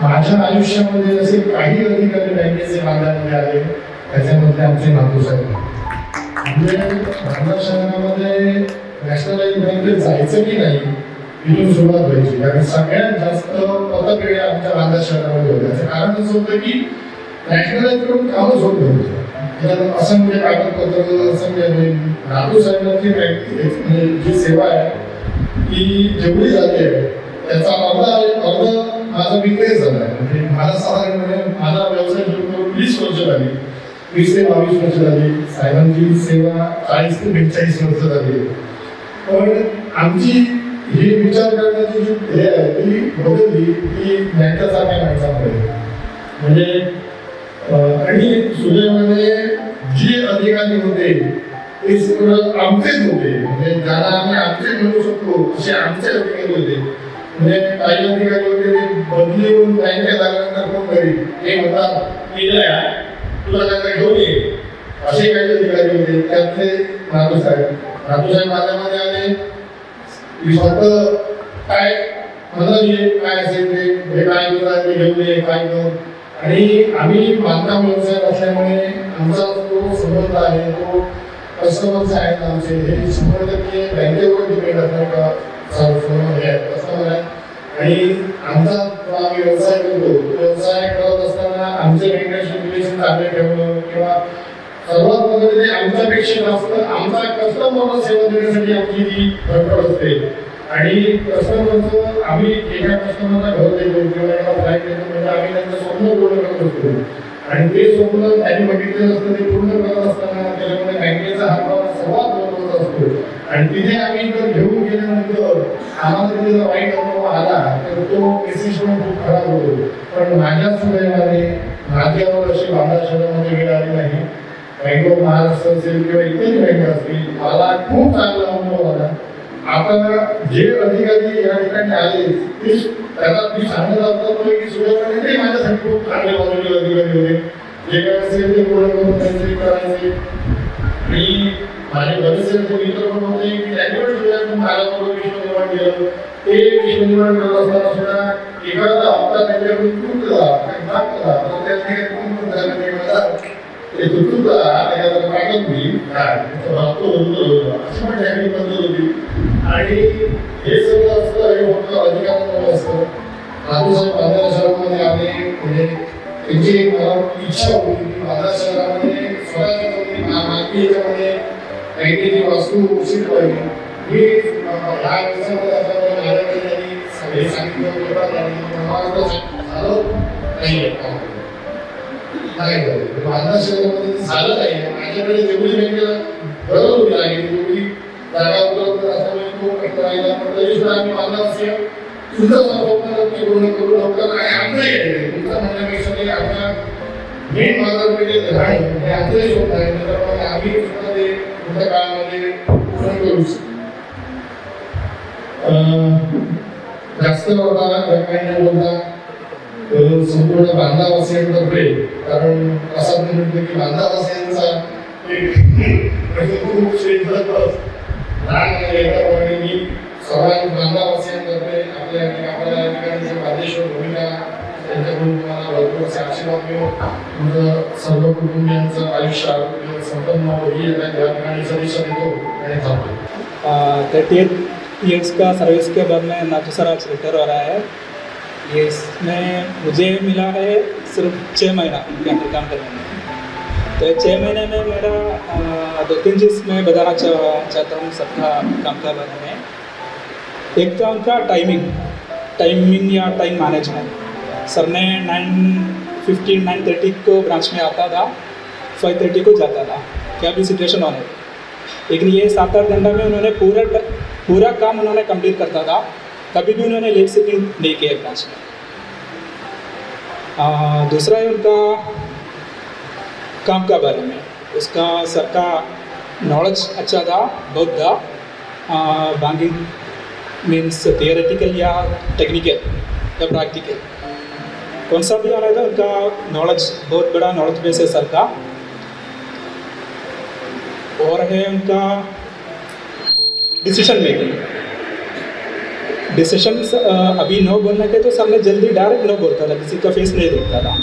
माझ्या आयुष्यामध्ये असे काही अधिकारी बँकेचे मार्गामध्ये आले त्याच्यामध्ये आमचे नातूसाहेब. म्हणजे बांदा शहरामध्ये नॅशनलाइज बँकेत जायचं की नाही इथून सुरुवात व्हायची. कारण सगळ्यात जास्त पतपेढ्या आमच्या बांदा शहरामध्ये होत्या. त्याचं कारण असं होतं की नॅशनलाइज करून कामच होत नव्हतं. त्याच्यात असंख्य कागदपत्र असंख्य नातूसाहेबांची म्हणजे जी सेवा आहे ती जेवढी झाली आहे त्याचा अर्ध माझा विक्रेच झाला आहे. म्हणजे मला साधारणपणे माझा व्यवसाय सुरू करून 20 वर्ष झाली, 20 ते 22 वर्ष झाली. साहेबांची सेवा 40 ते 45 वर्ष झाली. पण आमची ही विचार करण्याची जी ध्येय आहे ती बदलली ती त्यांच्यासारख्या माणसामुळे. म्हणजे आणि सुदैवाने जे अधिकारी होते ते सगळं आमचेच होते, म्हणजे ज्यांना आम्ही आमचे म्हणू शकतो असे आमचे अधिकारी होते. म्हणजे काही अधिकारी होते ते बदली होऊन बँकेत लागल्यानंतर फोन करी हे म्हणतात की तुला काय घेऊन ये, असे काही अधिकारी होते. त्यातले नातूसाहेब माझ्यामध्ये आले की फक्त काय म्हणत काय असेल ते हे काय ते घेऊन ये काय कर. आणि आम्ही बांधकाम व्यवसायात असल्यामुळे आमचा जो संबंध आहे तो कस्टमर्स आहेत आमचे, हे 100% बँकेवर डिपेंड असणार का कस्टमर आहे. आणि आमचा जो आम्ही व्यवसाय करतो व्यवसाय करत असताना आमचे बँकेशी रिलेशन चांगले ठेवणं किंवा सर्वात महत्त्वाचे आमच्यापेक्षा जास्त आमचा कस्टमरला सेवा देण्यासाठी आमची ती धडपड असते. आणि कस्टमरचं आम्ही एका कस्टमरला घर देतो किंवा एका फ्लॅट देतो म्हणजे आम्ही त्यांचं स्वप्न पूर्ण करत असतो. आणि ते स्वप्न त्यांनी बघितलेलं असतं ते पूर्ण करत असताना त्याच्यामध्ये बँकेचा हातभार सर्वात महत्त्वाचा असतो. आणि तिथे आम्ही जर घेऊन गेल्यानंतर आम्हाला तिथे जर वाईट अनुभव आला तर तो मेसेज पण खूप खराब होतो. पण माझ्या सुदैवाने माझ्यावर अशी बांधा शहरामध्ये वेळ आली नाही. बँक ऑफ महाराष्ट्र असेल किंवा इतर बँक असतील मला खूप चांगला अनुभव आला. आता जे अधिकारी या ठिकाणी आले ते त्याला मी सांगत असतो की सुदैवाने ते माझ्यासाठी खूप चांगले बाजूचे अधिकारी होते. जे काय असेल ते पूर्ण करून त्यांचे करायचे. आणि माझे बरेचसे मित्र पण होते की त्यांनी पण सुद्धा माझ्याबरोबर विश्व निर्माण केलं. ते विश्व निर्माण करत असताना सुद्धा एखादा हप्ता त्यांच्याकडून चुकला तर त्यांनी ते चुकला त्याच्यात पाठवून मी अशी पण त्यांनी पद्धत होती. आणि हे सगळं असतं हे फक्त अधिकाऱ्यांमध्ये असतं. नातूसाहेब बांद्रा शहरामध्ये आले म्हणजे त्यांची एक इच्छा होती की बांद्रा शहरामध्ये स्वतःच्या मालकी याच्यामध्ये बँकेची वास्तू उशीर पाहिजे. मी ह्या व्यवसायामध्ये असल्यामुळे माझ्याकडे त्यांनी हे सांगितलं झालं नाही बांद्रा शहरामध्ये झालं नाही. माझ्याकडे जेवढी बँकेला गरज होती आहे तेवढी जागा उपलब्ध असल्यामुळे तो कष्ट राहिला. पण तरी सुद्धा आम्ही बांधला असेल तुमचं स्वप्न नक्की पूर्ण करू लवकर. आणि आमचंही आहे तुमचं म्हणण्यापेक्षा ते आमच्या मेन बाजारपेठेत राहणं हे आमचंही स्वप्न आहे. त्याच्यामुळे आम्ही सुद्धा ते पुढच्या काळामध्ये पूर्ण करू. जास्त होता काही बोलता संपूर्ण बांधावासियांतर्फे कारण असं म्हटलं की बांधावासियांचा खूप श्रेय मी सर्वांनी बांधावासियांतर्फे आपल्या ठिकाणी बांधेश्वर भूमिका त्यांच्याकडून तुम्हाला भरपूर असे आशीर्वाद मिळून तुमचं सर्व कुटुंबियांचं आयुष्य आरोग्य संपन्न होईल या ठिकाणी सदिच्छा देतो आणि थांबतो. 38 ईयर्स का सर्विस के बाद में नातू सर आज रिटायर हो रहा है. ये इसमें मुझे मिला है सिर्फ 6 महीना उनके अंदर काम करने में. तो 6 महीने में मेरा 2-3 चीज़ मैं बताना चाहता हूँ सबका काम का बारे में. एक था उनका टाइमिंग या टाइम मैनेजमेंट. सर ने 9:15 9:30 को ब्रांच में आता था, 5:30 को जाता था. क्या भी सिचुएशन होने लेकिन ये 7-8 घंटा में उन्होंने पूरा काम उन्होंने कंप्लीट करता था. कभी भी उन्होंने लेट सिटिंग नहीं किया ब्रांच में. दूसरा है उनका काम का बारे में. उसका सर का नॉलेज अच्छा था, बहुत था. बैंकिंग मीन्स थियोरेटिकल या टेक्निकल या प्रैक्टिकल कौन सा भी होना था. उनका नॉलेज बहुत बड़ा नॉलेज बेस है सर का. और है उनका डिसीजन मेकिंग. डिसीजंस अभी नो बोलने के तो सर ने जल्दी डायरेक्ट नो बोलता था, किसी का फेस नहीं देखता था.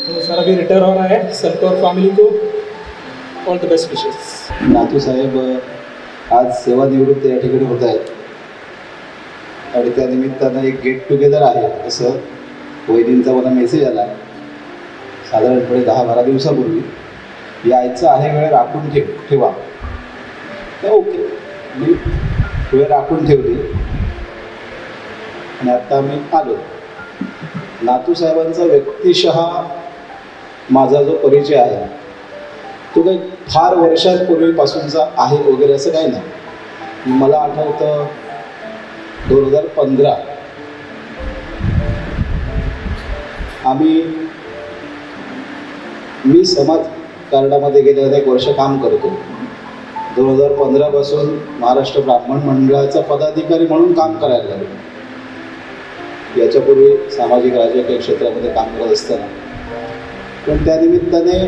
तो सर अभी रिटायर हो रहा है. सर को और फैमिली को ऑल द बेस्ट विशेस. नातू साहेब आज सेवानिवृत्त या ठिकाणी होत आहेत आणि त्या निमित्तानं एक गेट टुगेदर आहे असं वैदिनचा मला मेसेज आला साधारणपणे 10-12 दिवसापूर्वी. यायचं आहे, वेळ राखून ठेवा. ओके, मी वेळ राखून ठेवली आणि आता मी आलो. नातू साहेबांचा व्यक्तिशः माझा जो परिचय आहे तो काही फार वर्षांपूर्वीपासूनचा आहे वगैरे असं काही नाही. मला आठवतं 2015 आम्ही मी समाजकारणामध्ये गेले अनेक वर्ष काम करतो. 2015 पासून महाराष्ट्र ब्राह्मण मंडळाचा पदाधिकारी म्हणून काम करायला लागलो. याच्यापूर्वी सामाजिक राजकीय क्षेत्रामध्ये काम करत असताना पण त्यानिमित्ताने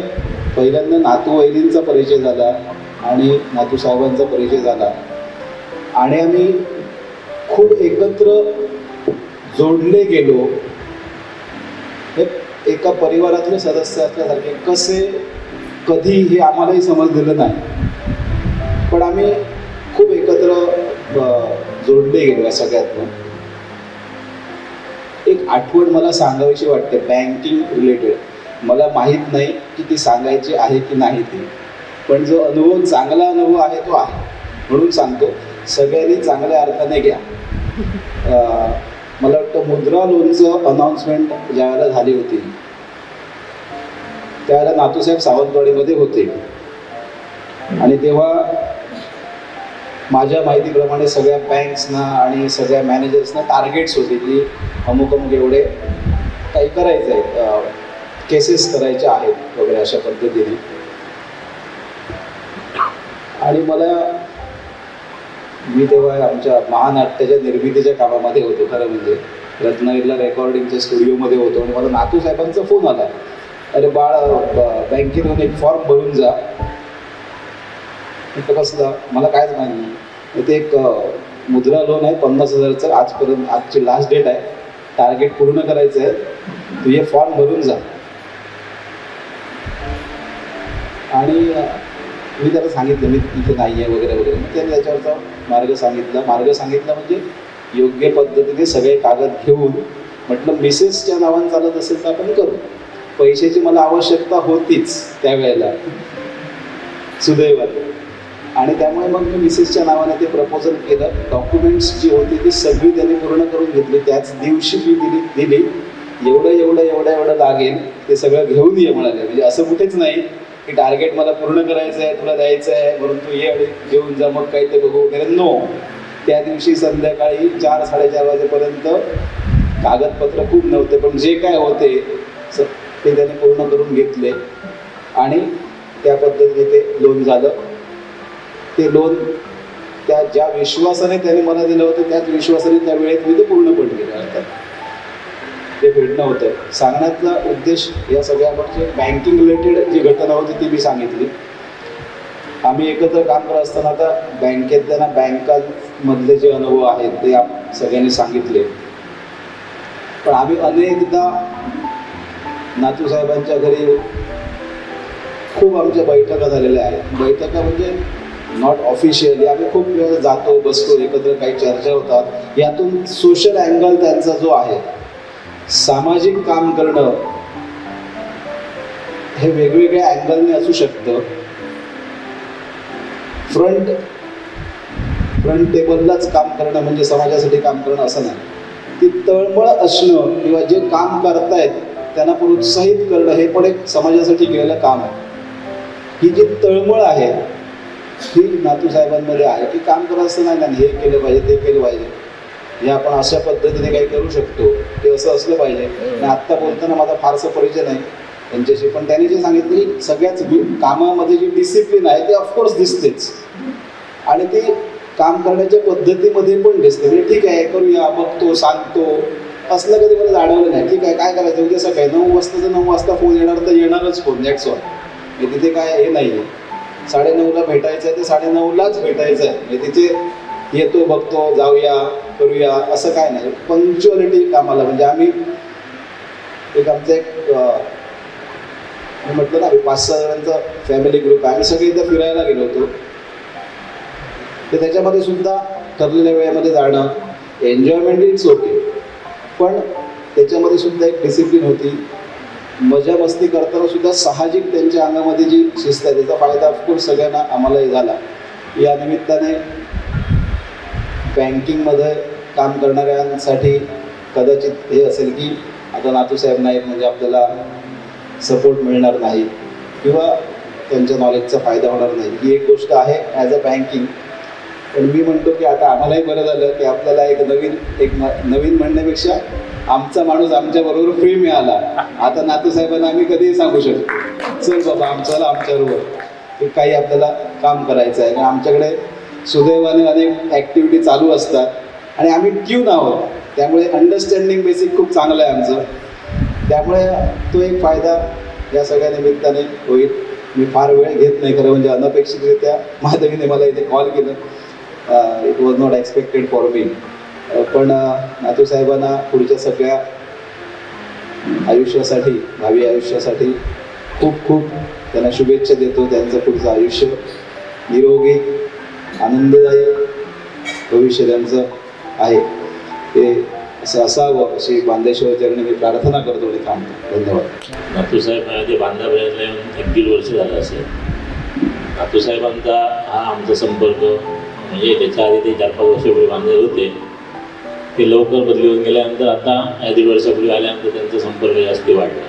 पहिल्यांदा नातू वहिनींचा परिचय झाला आणि नातू साहेबांचा परिचय झाला आणि आम्ही खूप एकत्र जोडले गेलो. एका परिवारातले सदस्य असल्यासारखे कसे कधी हे आम्हालाही समजलेलं नाही, पण आम्ही खूप एकत्र जोडले गेलो. या सगळ्यातनं एक आठवण मला सांगावीशी वाटते बँकिंग रिलेटेड. मला माहीत नाही की ती सांगायची आहे की नाही ती, पण जो अनुभव चांगला अनुभव आहे तो आहे म्हणून सांगतो. सगळ्यांनी चांगल्या अर्थाने घ्या. मला वाटतं मुद्रा लोनचं अनाऊन्समेंट ज्यावेळेला झाली होती त्यावेळेला नातूसाहेब सावंतवाडीमध्ये होते आणि तेव्हा माझ्या माहितीप्रमाणे सगळ्या बँक्सना आणि सगळ्या मॅनेजर्सना टार्गेट्स होते की अमुक अमुक एवढे काही करायचं आहे, केसेस करायच्या आहेत वगैरे अशा पद्धतीने. आणि मी तेव्हा आमच्या महानाट्याच्या निर्मितीच्या कामामध्ये होतो. खरं म्हणजे रत्नागिरीला रेकॉर्डिंगच्या स्टुडिओमध्ये होतो आणि मला नातू साहेबांचा फोन आला, अरे बाळ बँकेतून एक फॉर्म भरून जा. इथं कसला मला कायच माहिती नाही. ते एक मुद्रा लोन आहे 50,000चं. आजपर्यंत आजची लास्ट डेट आहे, टार्गेट पूर्ण करायचं आहे, तू हे फॉर्म भरून जा. आणि मी त्याला सांगितलं मी इथे नाही आहे वगैरे वगैरे. त्याने त्याच्यावरचा मार्ग सांगितला म्हणजे योग्य पद्धतीने सगळे कागद घेऊन म्हटलं मिसेसच्या नावानं चालत असेल तर आपण करू. पैशाची मला आवश्यकता होतीच त्यावेळेला सुदैवाने, आणि त्यामुळे मग मी मिसेसच्या नावाने ते प्रपोजल केलं. डॉक्युमेंट्स जी होती ती सगळी त्यांनी पूर्ण करून घेतली. त्याच दिवशी मी दिली एवढं लागेल ते सगळं घेऊन ये म्हणाले. म्हणजे असं कुठेच नाही की टार्गेट मला पूर्ण करायचं आहे, तुला द्यायचं आहे म्हणून तू ये आणि घेऊन जा मग काही ते बघू वगैरे. नो, त्या दिवशी संध्याकाळी 4-4:30 वाजेपर्यंत कागदपत्र खूप नव्हते, पण जे काय होते ते त्याने पूर्ण करून घेतले आणि त्या पद्धतीने ते लोन झालं. ते लोन त्या ज्या विश्वासाने त्याने मला दिलं होतं त्याच विश्वासाने त्या वेळेत मी ते पूर्ण पण केलं. अर्थात ते भेटणं होतं. सांगण्याचा उद्देश या सगळ्यामध्ये बँकिंग रिलेटेड जी घटना होती ती मी सांगितली. आम्ही एकत्र काम करत असताना आता बँकेतल्या बँकांमधले जे अनुभव आहेत ते सगळ्यांनी सांगितले. पण आम्ही अनेकदा नातू साहेबांच्या घरी खूप आमच्या बैठका झालेल्या आहेत. बैठका म्हणजे नॉट ऑफिशियली आम्ही खूप वेळ जातो, बसतो, एकत्र काही चर्चा होतात. यातून सोशल अँगल त्यांचा जो आहे, सामाजिक काम करणं हे वेगवेगळ्या अँगलने असू शकतं. फ्रंट टेबललाच काम करणं म्हणजे समाजासाठी काम करणं असं नाही. ती तळमळ असणं किंवा जे काम करतायत त्यांना प्रोत्साहित करणं हे पण एक समाजासाठी केलेलं काम आहे. ही जी तळमळ आहे ही नातू साहेबांमध्ये आहे की काम करत असताना नाही हे केलं पाहिजे ते केलं पाहिजे, हे आपण अशा पद्धतीने काही करू शकतो, ते असं असलं पाहिजे. आणि आत्ता बोलताना माझा फारसा परिचय नाही त्यांच्याशी, पण त्यांनी जे सांगितलं की सगळ्याच कामामध्ये जी डिसिप्लिन आहे ती ऑफकोर्स दिसतेच आणि ती काम करण्याच्या पद्धतीमध्ये पण दिसते. म्हणजे ठीक आहे करूया, बघतो, सांगतो, असलं कधी मला जाणवलं नाही. ठीक आहे काय करायचं उद्या सकाळी 9 वाजता तर 9 वाजता फोन येणार तर येणारच फोन, दॅट्स ऑल. म्हणजे तिथे काय हे नाही आहे 9:30ला भेटायचं आहे ते 9:30लाच भेटायचं आहे. म्हणजे तिथे येतो, बघतो, जाऊया, करूया असं काय नाही. पंक्च्युअलिटी कामाला म्हणजे आम्ही आमचं मी म्हटलं ना 5-6 जणांचा फॅमिली ग्रुप आहे. आम्ही सगळे इथं फिरायला गेलो होतो. तर त्याच्यामध्ये सुद्धा ठरलेल्या वेळेमध्ये जाणं, एन्जॉयमेंट इट्स ओके, पण त्याच्यामध्ये सुद्धा एक डिसिप्लिन होती. मजा मस्ती करताना सुद्धा साहजिक त्यांच्या अंगामध्ये जी शिस्त आहे त्याचा फायदा ऑफकोर्स सगळ्यांना आम्हालाही झाला. या निमित्ताने बँकिंगमध्ये काम करणाऱ्यांसाठी कदाचित हे असेल की आता नातूसाहेब नाहीत म्हणजे आपल्याला सपोर्ट मिळणार नाही किंवा त्यांच्या नॉलेजचा फायदा होणार नाही. ही एक गोष्ट आहे ॲज अ बँकिंग. पण मी म्हणतो की आता आम्हालाही बरं झालं की आपल्याला एक नवीन म्हणण्यापेक्षा आमचा माणूस आमच्याबरोबर फ्री मिळाला. आता नातूसाहेबांना आम्ही कधीही सांगू शकतो, चल बाबा आमच्याबरोबर की काही आपल्याला काम करायचं आहे. आणि आमच्याकडे सुदैवाने अनेक ॲक्टिव्हिटी चालू असतात आणि आम्ही ट्यून आहोत, त्यामुळे अंडरस्टँडिंग बेसिक खूप चांगलं आहे आमचं. त्यामुळे तो एक फायदा या सगळ्या निमित्ताने होईल. मी फार वेळ घेत नाही, खरं म्हणजे अनपेक्षितरित्या माधवीने मला इथे कॉल केलं. It was not expected for me. पण नातूसाहेबांना पुढच्या सगळ्या आयुष्यासाठी, भावी आयुष्यासाठी खूप खूप त्यांना शुभेच्छा देतो. त्यांचं पुढचं आयुष्य निरोगी आनंददायी भविष्य त्यांचं आहे ते असं असावं अशी बांदेश्वर चरणी मी प्रार्थना करतो आणि थांबतो. धन्यवाद. नातूसाहेब माझ्या बांधापर्यंत येऊन 1-1.5 वर्ष झालं असेल. नातूसाहेबांचा हा आमचा संपर्क म्हणजे त्याच्या आधी ते 4-5 वर्षापूर्वी बांधले होते, ते लवकर बदलून गेल्यानंतर आता 1.5 वर्षापूर्वी आल्यानंतर त्यांचा संपर्क जास्त वाढला.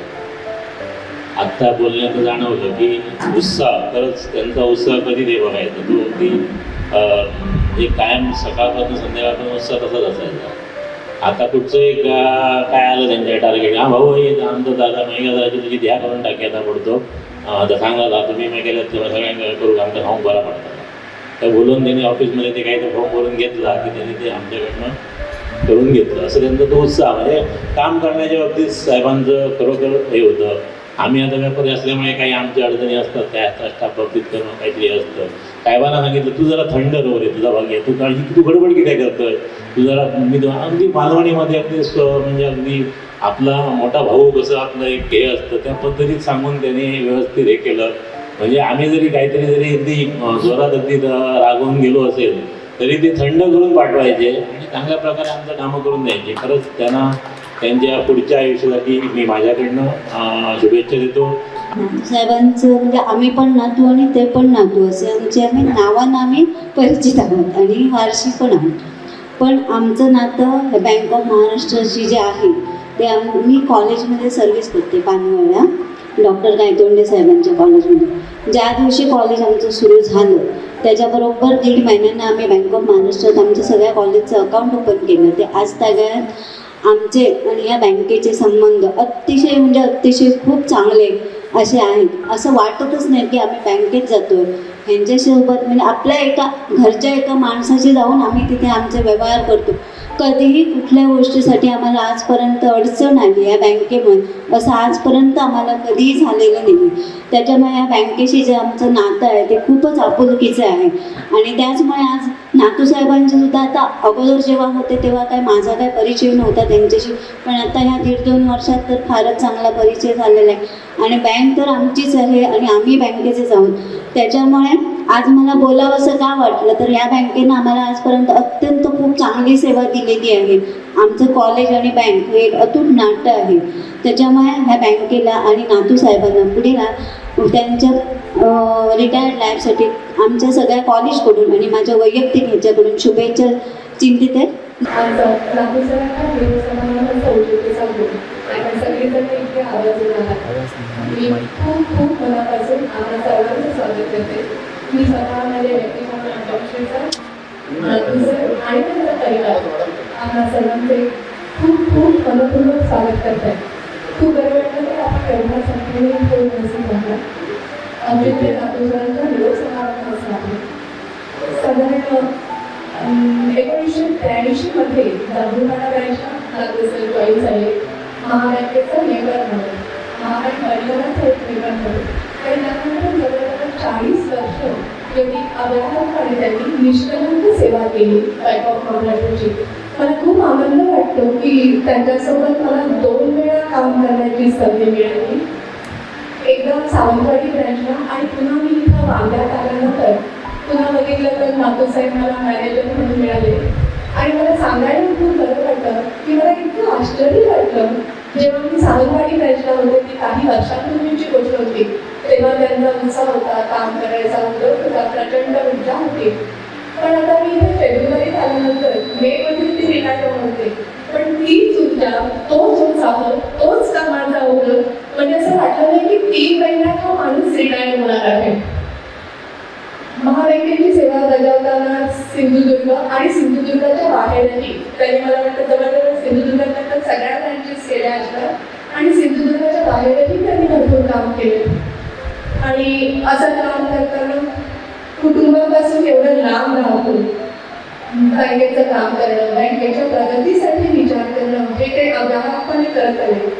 आत्ता बोलण्यात जाणवलं की उत्साह, खरंच त्यांचा उत्साह कधी ते बघायचा तो अगदी म्हणजे कायम सकाळपासून संध्याकाळपर्यंत उत्साह तसाच असायचा. आता कुठचं एक काय आलं त्यांच्या टार्गेट, हा भाऊ हे आमचं दादा मेघा दादाची तुझी ध्या करून टाकी आता पडतो, आता सांगा दा तुम्ही मी केलं तेव्हा सगळ्यांना करू, आमचा फॉर्म बरा पडतात. तर बोलून त्यांनी ऑफिसमध्ये ते काही फॉर्म भरून घेतला की त्यांनी ते आमच्याकडनं करून घेतलं. असं त्यांचा तो उत्साह म्हणजे काम करण्याच्या बाबतीत साहेबांचं खरोखर हे होतं. आम्ही आता व्यापारी असल्यामुळे काही आमच्या अडचणी असतात, त्या स्टाफ बाबतीत करणं काहीतरी असतं. साहेबांना सांगितलं तू जरा थंड रोल आहे, तुझा भाग आहे, तू काळजी, तू गडबड की काय करतोय, तू जरा मी अगदी मालवणीमध्ये अगदी म्हणजे अगदी आपला मोठा भाऊ कसं आपलं एक हे असतं त्या पद्धतीत सांगून त्याने व्यवस्थित हे केलं. म्हणजे आम्ही जरी काहीतरी जरी अगदी जोरात अगदी रागवून गेलो असेल तरी ते थंड करून पाठवायचे आणि चांगल्या प्रकारे आमचं कामं करून द्यायचे. खरंच त्यांना त्यांच्या पुढच्या आयुष्यासाठी मी माझ्याकडनं शुभेच्छा देतो. साहेबांचं म्हणजे आम्ही पण नातू आणि ते पण नातू असे आम्ही नावानं आम्ही परिचित आहोत आणि वारशी पण आहोत. पण आमचं नातं बँक ऑफ महाराष्ट्राची जे आहे ते मी कॉलेजमध्ये सर्व्हिस करते पानवळ्या डॉक्टर गायतोंडे साहेबांच्या कॉलेजमध्ये. ज्या दिवशी कॉलेज आमचं सुरू झालं त्याच्याबरोबर 1.5 महिन्यांना आम्ही बँक ऑफ महाराष्ट्रात आमच्या सगळ्या कॉलेजचं अकाउंट ओपन केलं. ते आज तागायत आमचे आणि या बँकेचे संबंध अतिशय म्हणजे अतिशय खूप चांगले असे आहेत. असं वाटतच नाही की आम्ही बँकेत जातो आहे. ह्यांच्यासोबत म्हणजे आपल्या एका घरच्या एका माणसाशी जाऊन आम्ही तिथे आमचे व्यवहार करतो. कधीही कुठल्या गोष्टीसाठी आम्हाला आजपर्यंत अडचण आली या बँकेमध्ये असं आजपर्यंत आम्हाला कधीही झालेलं नाही. त्याच्यामुळे या बँकेशी जे आमचं नातं आहे ते खूपच आपुलकीचं आहे. आणि त्याचमुळे आज नातूसाहेबांचे सुद्धा आता अगोदर जेव्हा होते तेव्हा काय माझा काय परिचय नव्हता त्यांच्याशी, पण आता ह्या 1.5-2 वर्षात तर फारच चांगला परिचय झालेला आहे. आणि बँक तर आमचीच आहे आणि आम्ही बँकेचेच आहोत. त्याच्यामुळे आज मला बोलावं असं का वाटलं तर या बँकेनं आम्हाला आजपर्यंत अत्यंत खूप चांगली सेवा दिलेली आहे. आमचं कॉलेज आणि बँक हे एक अतूट नातं आहे. त्याच्यामुळे ह्या बँकेला आणि नातूसाहेबांना पुढील त्यांच्या रिटायर्ड लाईफसाठी आमच्या सगळ्या कॉलेजकडून आणि माझ्या वैयक्तिक ह्याच्याकडून शुभेच्छा चिंतित आहे. मी खूप खूप मनापासून आम्हाला सर्वांचं स्वागत करते. मी स्वतः माझ्या व्यक्तिगत आणि त्यांचा परिवार आम्हाला सर्वांचे खूप खूप मनपूर्वक स्वागत करत आहे. खूप बरं वाटलं की आपण एवढा संपूर्ण होऊन बसून राहिला. आमच्या इथे नातूसरांचा निरोप समारंभ असला आहे. साधारण 1983 मध्ये जांभूळपाडा बँकच्या नातूसर जॉईन झाले. महाबँकेचं मेंबर म्हणून महाबँक परिवाराचं एक मेंबर म्हणून आणि त्यानंतर जवळजवळ 40 वर्ष एवढी अव्याहतपणे त्यांनी निष्कलंक सेवा केली बँक ऑफ महाराष्ट्राची. मला खूप आनंद वाटतो की त्यांच्यासोबत मला 2 वेळा काम करण्याची संधी मिळाली. एकदा सावंतवाडी ब्रँचला आणि पुन्हा मी इथं वांद्यात आल्यानंतर पुन्हा बघितलं तर नातूसाहेब मला मॅनेजर म्हणून मिळाले. आणि मला सांगायला खूप बरं वाटतं की मला इतकं आश्चर्य वाटलं जेव्हा मी सावंतवाडी ब्रँचला होते ती काही वर्षांपूर्वीची गोष्ट होती. तेव्हा त्यांचा उत्साह होता, काम करायचा उद्योग होता, प्रचंड ऊर्जा होती. पण आता मी इथे फेब्रुवारीत आल्यानंतर मेमध्ये ती रिटायर होते, पण तीच ऊर्जा, तोच उत्साह, तोच कामाचा उद्योग म्हणजे असं वाटलं नाही की 3 महिन्यात हा माणूस रिटायर होणार आहे. महाबँकेची सेवा बजावताना सिंधुदुर्ग आणि सिंधुदुर्गाच्या बाहेरही त्यांनी मला वाटतं जवळजवळ सिंधुदुर्गात तर सगळ्या ब्रँचेस केल्या असतात आणि सिंधुदुर्गाच्या बाहेरही त्यांनी भरपूर काम केले. आणि असं काम करताना कुटुंबापासून एवढं लांब राहून बँकेचं काम करणं, बँकेच्या प्रगतीसाठी विचार करणं हे ते अव्याहतपणे करत आले.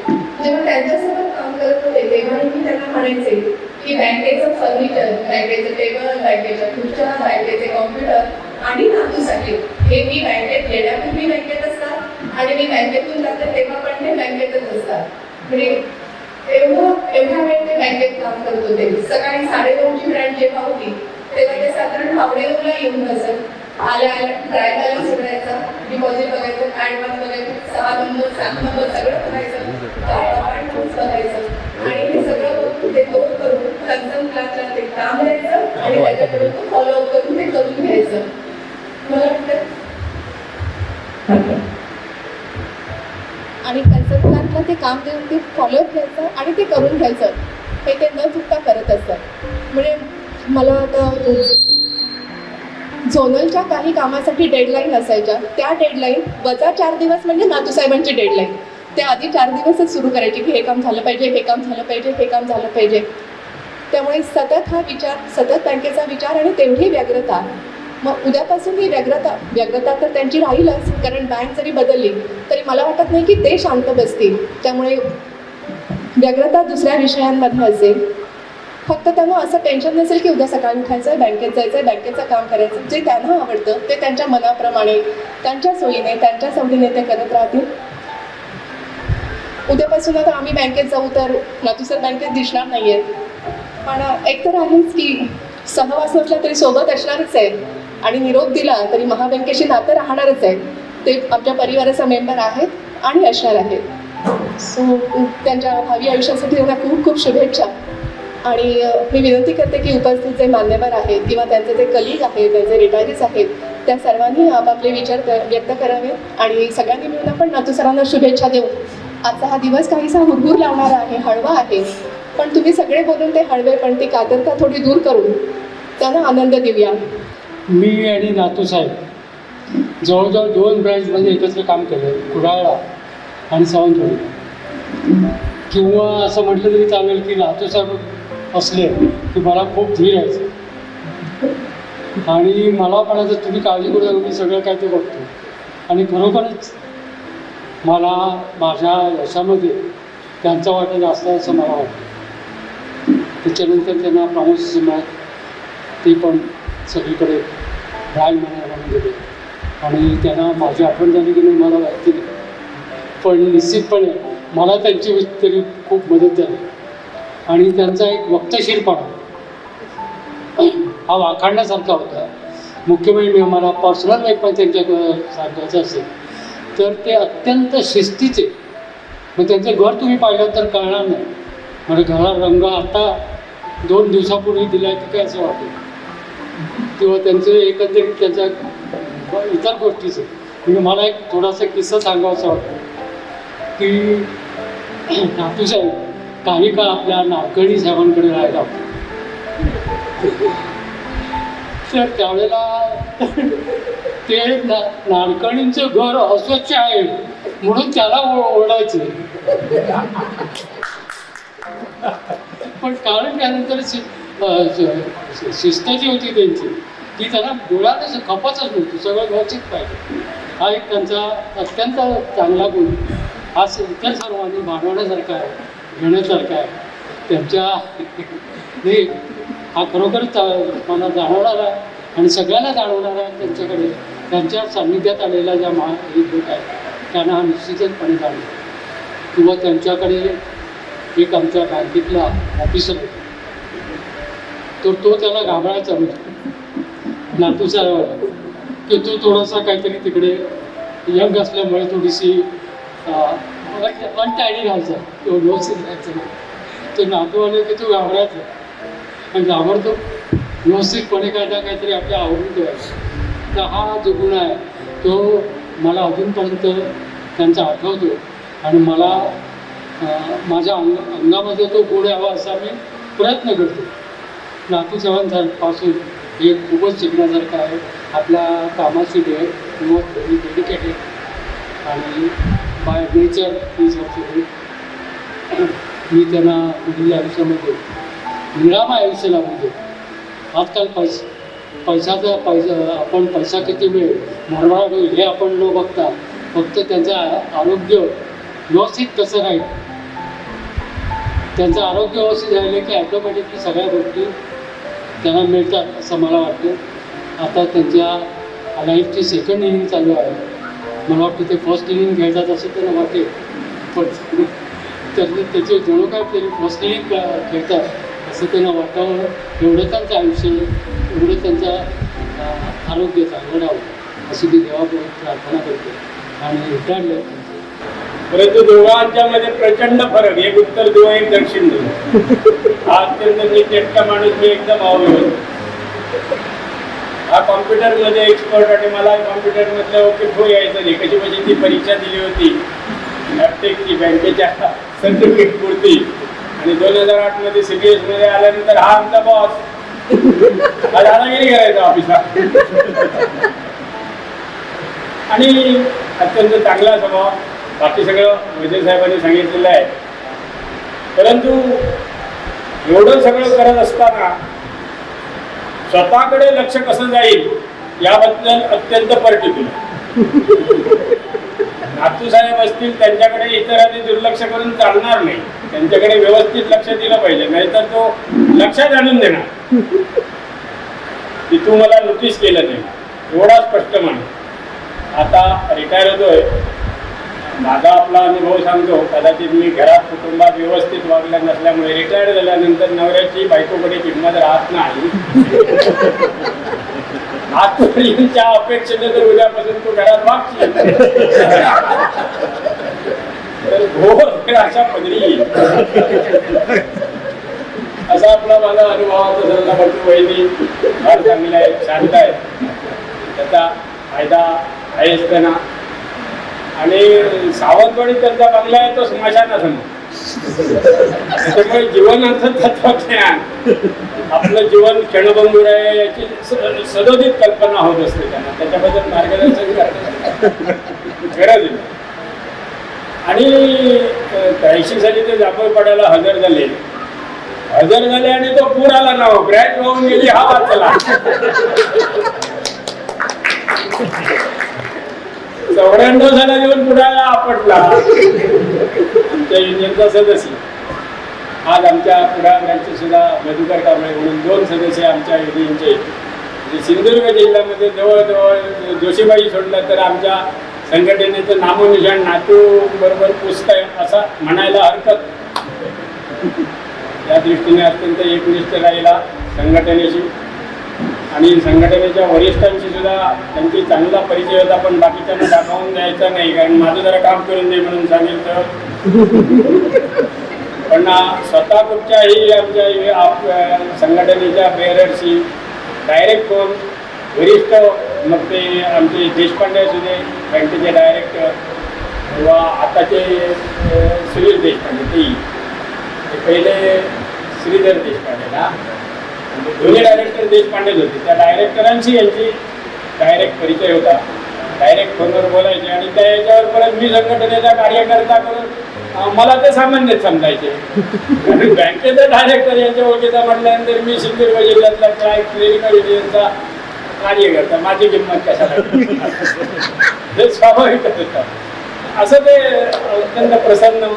जेव्हा त्यांच्यासोबत काम करत होते तेव्हाही मी त्यांना म्हणायचे की बँकेचं फर्निचर, बँकेचं टेबल, बँकेच्या खुर्च्या, बँकेचे कॉम्प्युटर आणि नातूसाठी हे मी बँकेत गेल्यापूर्वी बँकेत असतात आणि मी बँकेतून जाते तेव्हा पण ते बँकेतच असतात. म्हणजे एवढ्या वेळ ते बँकेत काम करत होते. सकाळी 2:30ची ब्रँच जेव्हा होती तेव्हा ते साधारण 9:45ला येऊन बसत. आल्या ड्रायव्हरला सोडायचा, डिपॉझिट बघायचं, ॲडव्हान्स बघायचं, 6 नंबर 7 नंबर सगळं बघायचं, बघायचं आणि हे सगळं बघून ते नोट करून कन्सर्न क्लासला ते काम द्यायचं आणि त्याच्याकडून तो फॉलोअप करून ते करून घ्यायचं. मला वाटतं आणि कन्सर्न क्लासला ते काम देऊन ते फॉलोअप घ्यायचं आणि ते करून घ्यायचं हे ते न चुकता करत असतात. म्हणजे मला आता झोनलच्या काही कामासाठी डेडलाईन असायच्या, त्या डेडलाईन वजा 4 दिवस म्हणजे नातूसाहेबांची डेडलाईन. ते आधी 4 दिवसच सुरू करायचे की हे काम झालं पाहिजे, हे काम झालं पाहिजे, हे काम झालं पाहिजे. त्यामुळे सतत हा विचार, सतत बँकेचा विचार आणि तेवढी व्यग्रता. मग उद्यापासून ही व्यग्रता तर त्यांची राहीलच, कारण बँक जरी बदलली तरी मला वाटत नाही की ते शांत बसतील. त्यामुळे व्यग्रता दुसऱ्या विषयांमध्ये असेल. फक्त त्यांना असं टेन्शन नसेल की उद्या सकाळी उठायचं आहे, बँकेत जायचं आहे, बँकेचं काम करायचं. जे त्यांना आवडतं ते त्यांच्या मनाप्रमाणे, त्यांच्या सोयीने, त्यांच्या सवडीने ते करत राहतील. उद्यापासून आता आम्ही बँकेत जाऊ तर नातूसर बँकेत दिसणार नाही आहेत, पण एक तर आहेच की सहवास नसला तरी सोबत असणारच आहे आणि निरोप दिला तरी महाबँकेशी नातं राहणारच आहे. ते आमच्या परिवाराचा मेंबर आहेत आणि असणार आहेत. सो त्यांच्या भावी आयुष्यासाठी त्यांना खूप खूप शुभेच्छा. आणि मी विनंती करते की उपस्थित जे मान्यवर आहेत किंवा त्यांचे जे कलीग आहेत, त्यांचे रिटायरीज आहेत, त्या सर्वांनी आपापले विचार व्यक्त करावे आणि सगळ्यांनी मिळून आपण नातूसरांना शुभेच्छा देऊ. आजचा हा दिवस काहीसा हुरहुर लावणारा आहे, हळवा आहे, पण तुम्ही सगळे बोलून ते हळवे पण ती कातरता थोडी दूर करून त्यांना आनंद देऊया. मी आणि नातूसाहेब जवळजवळ 2 ब्रँचमध्ये एकत्र काम केलं, कुडाळला आणि सावंतवाडी. किंवा असं म्हटलं तरी चालेल की नातूसाहेब असले की मला खूप धीर यायचं आणि मला म्हणायचं तुम्ही काळजी करू नका, मी सगळं काय ते बघतो. आणि खरोखरच मला माझ्या यशामध्ये त्यांचा वाटा जास्त आहे असं मला वाटतं. त्याच्यानंतर त्यांना प्रमोशन मिळत, ते पण सगळीकडे ब्रँच मॅनेजर म्हणून गेले आणि त्यांना माझी आठवण झाली की नाही मला माहिती नाही, पण निश्चितपणे मला त्यांची तरी खूप मदत झाली. आणि त्यांचा एक वक्तशीरपणा हा वाखाणण्यासारखा होता. मुख्य म्हणजे मला पर्सनल लाईफ पण त्यांच्या सांगायचं असेल तर ते अत्यंत शिस्तीचे. मग त्यांचं घर तुम्ही पाहिलं तर कळणार नाही. म्हणजे घराला रंग आता 2 दिवसापूर्वी दिला आहे की काय असं वाटेल, किंवा त्यांचं एकंदरीत त्याच्या इतर गोष्टीचं. म्हणजे मला एक थोडासा किस्सा सांगावा असं वाटतं की नातूसाहेब काही काळ आपल्या नारकर्णी साहेबांकडे राहायला होते. तर त्यावेळेला ते नारकर्णींचं घर अस्वच्छ आहे म्हणून त्याला ओरडायचे. पण कारण त्यानंतर शिस्त जी होती त्यांची ती त्यांना डोळ्यात खपतच नव्हती, सगळं व्यवस्थित पाहिजे. हा एक त्यांचा अत्यंत चांगला गुण. हा इतर सर्वांनी मानवण्यासारखा आहे, घेण्यासारखा आहे. त्यांच्या हा खरोखरच मला जाणवणारा आहे आणि सगळ्यांना जाणवणारा आहे. त्यांच्याकडे त्यांच्या सान्निध्यात आलेल्या ज्या लोक आहेत त्यांना हा निश्चितपणे जाणवतो. किंवा त्यांच्याकडे एक आमच्या बँकेतला ऑफिसर होता, तर तो त्याला घाबरायचा म्हणजे नातूसाहेब की तो थोडासा काहीतरी तिकडे यंग असल्यामुळे थोडीशी अनटायडी राहायचा, तो व्यवस्थित राहायचं नाही. तो नातू आले की तो घाबरायचा आणि घाबरतो व्यवस्थितपणे काय ना काहीतरी आपल्या आवडून ठेवायचं. तर हा जो गुण आहे तो मला अजूनपर्यंत त्यांचा आठवतो आणि मला माझ्या अंगामध्ये तो गुण यावा असा मी प्रयत्न करतो. नातूसाहेबांपासून हे खूपच शिकण्यासारखं आहे. आपल्या कामाची डेडिकेटेड आणि बाय नेचर इज ऑल्सो मी त्यांना पुढील आयुष्यामध्ये निरामय आयुष्य लावून देतो. आजकाल आपण पैसा किती वेळ मोडवाळा होईल हे आपण न बघता फक्त त्यांचं आरोग्य व्यवस्थित कसं राहील, त्यांचं आरोग्य व्यवस्थित राहिले की ॲटोमॅटिकली सगळ्या गोष्टी त्यांना मिळतात असं मला वाटतं. आता त्यांच्या लाईफची सेकंड इनिंग चालू आहे. मला वाटतं ते फर्स्ट इनिंग खेळतात असं त्यांना वाटेल, पण त्याचे जणू काय ते फर्स्ट इनिंग खेळतात असं त्यांना वाटावं. एवढं त्यांचं आयुष्य, एवढं त्यांचं आरोग्य चांगलं राहावं अशी मी देवापुढे प्रार्थना करतो आणि रिटायर्ड. परंतु दोघांच्यामध्ये प्रचंड फरक, एक उत्तर ध्रुव एक दक्षिण ध्रुव. हा अत्यंत नीटनेटका माणूस, मी एकदम अवयव. हा कॉम्प्युटरमध्ये एक्सपर्ट आणि मला कॉम्प्युटरमधलं ओके ठो यायचं नाही. कशी म्हणजे ती परीक्षा दिली होती ॲपटेकची बँकेच्या सर्टिफिकेट पुरती आणि 2008 मध्ये CBS मध्ये आल्यानंतर हा आमचा बॉस हा दादागिरी करायचा ऑफिसात आणि अत्यंत चांगला स्वभाव. बाकी सगळं वैद्य साहेबांनी सांगितलेलं आहे. परंतु एवढं सगळं करत असताना स्वतःकडे लक्ष कसं जाईल याबद्दल अत्यंत पर्टिक्युलर. नातू साहेब असतील त्यांच्याकडे इतरांनी दुर्लक्ष करून चालणार नाही. त्यांच्याकडे व्यवस्थित लक्ष दिलं पाहिजे, नाहीतर तो लक्षात आणून देणार की तू मला नोटीस केलं नाही. एवढा स्पष्ट माणूस. आता रिटायर होतोय. माझा आपला अनुभव सांगतो. कदाचित मी घरात कुटुंबात व्यवस्थित वागला नसल्यामुळे रिटायर झाल्यानंतर नवऱ्याची बायकोकडे किंमत राहत नाही. आजपर्यंतच्या अपेक्षेने तर उद्यापासून तू घरात वागशील तर घोर अशा पदरी येईल. असा आपला माझा अनुभवाचा सल्ला बघतो. वहिनी फार चांगला आहे, शांत आहे, त्याचा फायदा आहेच त्यांना. आणि सावंतवाडीत त्यांचा बंगला आहे तो स्मशानासमोर. त्याच्यामुळे जीवनाचं तत्वज्ञान, आपलं जीवन क्षणभंगूर आहे याची सदोदित कल्पना होत असते त्यांना. त्याच्याबद्दल मार्गदर्शन करण्याची गरज आहे. आणि 83 साली ते जांभूळ पडायला हजर झाले आणि तो पूर आला ना, ब्रँच वाहून गेली. हा वाचला. 94 साला येऊन पुढायला आपटला आमच्या युनियनचा सदस्य. आज आमच्या पुढा ब्रँचचे सुद्धा मधुकर कांबळे म्हणून 2 सदस्य आमच्या युनियनचे. सिंधुदुर्ग जिल्ह्यामध्ये जवळजवळ जोशीबाई सोडलं तर आमच्या संघटनेचं नामोनिशाण नातू बरोबर पुसतंय असं म्हणायला हरकत. या दृष्टीने अत्यंत एकनिष्ठ राहिला संघटनेशी आणि संघटनेच्या वरिष्ठांशी सुद्धा त्यांची चांगला परिचय होता. पण बाकीच्यांना दाखवून द्यायचा नाही, कारण माझं जरा काम करून दे म्हणून सांगितलं. पण स्वतः कुठच्याही आमच्या संघटनेच्या बेअरर्सशी डायरेक्ट फोन वरिष्ठ, मग ते आमचे देशपांडे असू दे बँकेचे डायरेक्टर किंवा आताचे सुनील देशपांडे, ते पहिले श्रीधर देशपांडे ना, दोन्ही डायरेक्टर देशपांडेच होते. त्या डायरेक्टरांशी यांची डायरेक्ट परिचय होता. डायरेक्ट फोनवर बोलायचे आणि त्या याच्यावर परत मी संघटनेचा कार्यकर्ता करून मला ते सामान्यच समजायचे. आणि बँकेचा डायरेक्टर यांच्या ओळखीचा म्हटल्यानंतर मी सिंधुदुर्ग जिल्ह्यातला काय क्लिनिकल युनियनचा कार्यकर्ता, माझी किंमत कशाला हे स्वाभाविकच होतं. असं ते अत्यंत प्रसन्न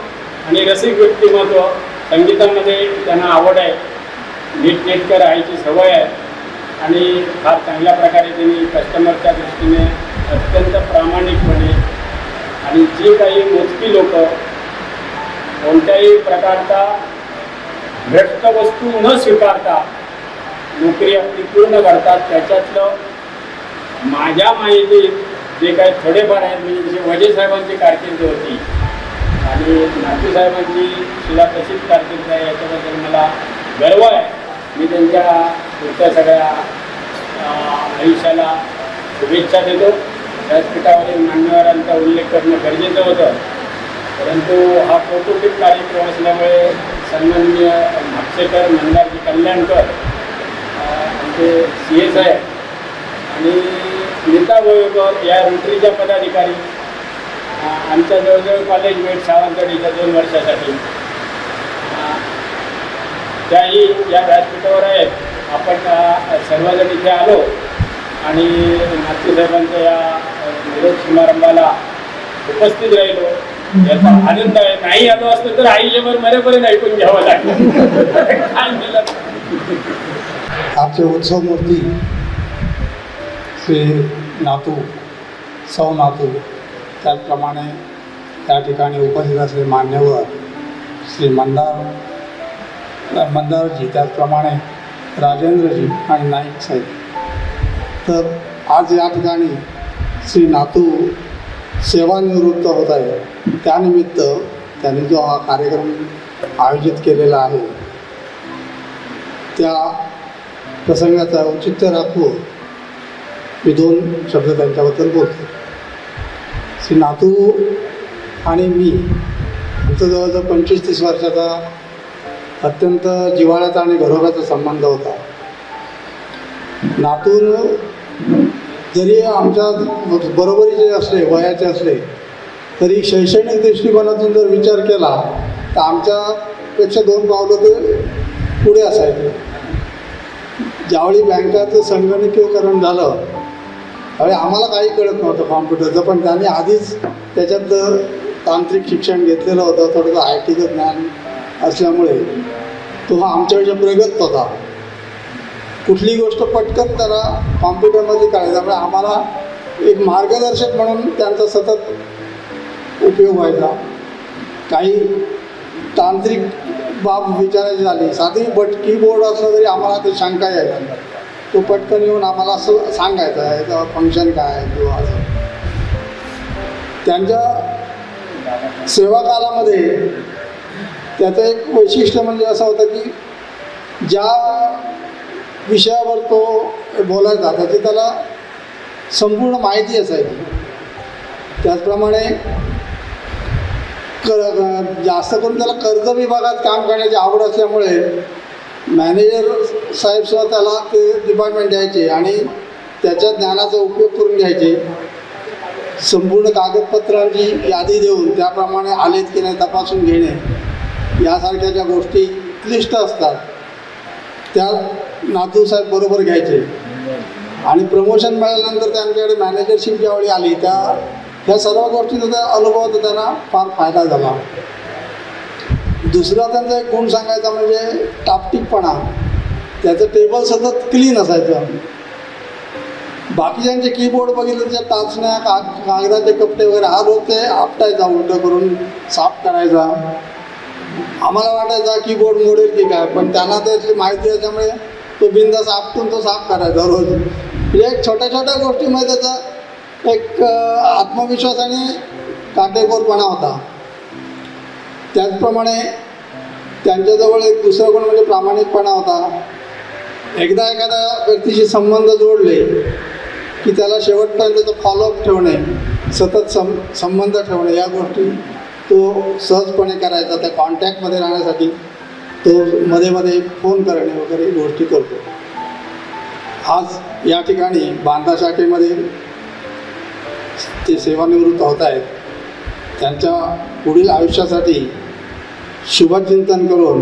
आणि रसिक व्यक्तिमत्व. संगीतामध्ये त्यांना आवड आहे, नीटनेटकं राहायची सवय आहे आणि फार चांगल्या प्रकारे त्यांनी कस्टमरच्या दृष्टीने अत्यंत प्रामाणिकपणे आणि जी काही मोजकी लोक कोणत्याही प्रकारचा भ्रष्ट वस्तू न स्वीकारता नोकरी आपली पूर्ण करतात. त्याच्यातलं माझ्या माहितीत जे काही थोडेफार आहेत, म्हणजे जसे वजे साहेबांची कारकीर्द होती आणि नातू साहेबांची सुद्धा तशीच कारकीर्द आहे, याच्याबद्दल मला गर्व आहे. मी त्यांच्या पुढच्या सगळ्या आयुष्याला शुभेच्छा देतो. व्यासपीठावरील मान्यवरांचा उल्लेख करणं गरजेचं होतं, परंतु हा कौटुंबिक कार्यक्रम असल्यामुळे सन्माननीय म्हापसेकर, मंदारजी कल्याणकर आमचे CS आहे आणि नीता गोवेकर या रोटरीच्या पदाधिकारी, आमच्या जवळजवळ कॉलेजमेट सावंतवाडीच्या 2 वर्षासाठी, त्याही या व्यासपीठावर आहेत. आपण सर्वजण इथे आलो आणि नातू साहेबांच्या या निरोप समारंभाला उपस्थित राहिलो याचा आनंद आहे. नाही आलो असतो तर आयुष्यभर मरेपर्यंत ऐकून घ्यावं लागलं. काय केलं? आजचे उत्सव मूर्ती श्री नातू सौ नातू, त्याचप्रमाणे त्या ठिकाणी उपस्थित असलेले मान्यवर श्री मंदारजी, त्याचप्रमाणे राजेंद्रजी आणि नाईक साहेब. तर आज या ठिकाणी श्री नातू सेवानिवृत्त होत आहे, त्यानिमित्त त्यांनी जो हा कार्यक्रम आयोजित केलेला आहे त्या प्रसंगाचं औचित्य राखून मी 2 शब्द त्यांच्याबद्दल बोलतो. श्री नातू आणि मी आमचा जवळजवळ 25-30 वर्षाचा अत्यंत जिव्हाळ्याचा आणि घरोब्याचा संबंध होता. नातून जरी आमच्या बरोबरीचे असले, वयाचे असले, तरी शैक्षणिक दृष्टिकोनातून जर विचार केला तर आमच्यापेक्षा 2 पावलं ते पुढे असायचे. ज्यावेळी बँकाचं संगणकीकरण झालं त्यावेळी आम्हाला काही कळत नव्हतं कॉम्प्युटरचं, पण त्यांनी आधीच त्याच्यातलं तांत्रिक शिक्षण घेतलेलं होतं. थोडंसं IT ज्ञान असल्यामुळे तो हा आमच्यापेक्षा प्रगत होता. कुठली गोष्ट पटकन त्याला कॉम्प्युटरमध्ये करायचं, त्यामुळे आम्हाला एक मार्गदर्शक म्हणून त्यांचा सतत उपयोग व्हायचा. काही तांत्रिक बाब विचारायची झाली, साधी कीबोर्ड असलं तरी आम्हाला ते शंका यायचा. तो पटकन येऊन आम्हाला असं सांगायचं याचं फंक्शन काय आहे किंवा असं. त्यांच्या सेवा कालामध्ये त्याचं एक वैशिष्ट्य म्हणजे असं होतं की ज्या विषयावर तो बोलायचा त्याची त्याला संपूर्ण माहिती असायची. त्याचप्रमाणे जास्त करून त्याला कर्ज विभागात काम करण्याची आवड असल्यामुळे मॅनेजर साहेबसुद्धा त्याला ते डिपार्टमेंट द्यायचे आणि त्याच्या ज्ञानाचा उपयोग करून घ्यायचे. संपूर्ण कागदपत्रांची यादी देऊन त्याप्रमाणे आलेत की नाही तपासून घेणे यासारख्या ज्या गोष्टी क्लिष्ट असतात त्या नातू साहेब बरोबर घ्यायचे. आणि प्रमोशन मिळाल्यानंतर त्यांच्याकडे मॅनेजरशिप ज्यावेळी आली ह्या सर्व गोष्टींचा अनुभव त्यांना फार फायदा झाला. दुसरा त्यांचा एक गुण सांगायचा म्हणजे टापटीपणा. त्याचं टेबल सतत क्लीन असायचं. बाकीच्यांचे कीबोर्ड बघितलं त्याच्या टाचण्या कागदाचे कपडे वगैरे हा रोज ते आपटायचा, उलटं करून साफ करायचा. आम्हाला वाटायचा कीबोर्ड मोडेल की काय, पण त्यांना त्याची माहिती असल्यामुळे तो बिंदास आपटून तो साफ करायचा रोज. म्हणजे छोट्या छोट्या गोष्टीमध्ये त्याचा एक आत्मविश्वास आणि काटेकोरपणा होता. त्याचप्रमाणे त्यांच्याजवळ एक दुसरा गुण म्हणजे प्रामाणिकपणा होता. एकदा एखाद्या व्यक्तीशी संबंध जोडले की त्याला शेवटपर्यंत फॉलोअप ठेवणे, सतत संबंध ठेवणे या गोष्टी तो सहजपणे करायचा. त्या कॉन्टॅक्टमध्ये राहण्यासाठी तो मध्ये मध्ये फोन करणे वगैरे गोष्टी करतो. आज या ठिकाणी बांदा शाखेमध्ये ते सेवानिवृत्त होत आहेत. त्यांच्या पुढील आयुष्यासाठी शुभचिंतन करून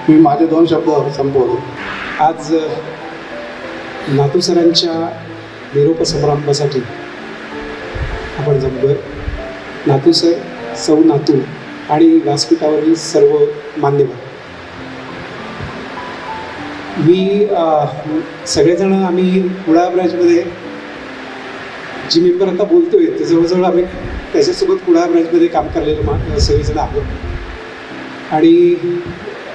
मी माझे 2 शब्द संपवतो. आज नातू सरांच्या निरोप समारंभासाठी आपण जमलो. नातू सर, सौ नातू आणि व्यासपीठावरील सर्व मान्यवर, मी सगळेजण आम्ही कुडाळ ब्रँचमध्ये जी मेंबर आता बोलतोय ते जवळजवळ आम्ही त्याच्यासोबत कुडाळ ब्रँचमध्ये काम करलेलं सगळेजण आहोत. आणि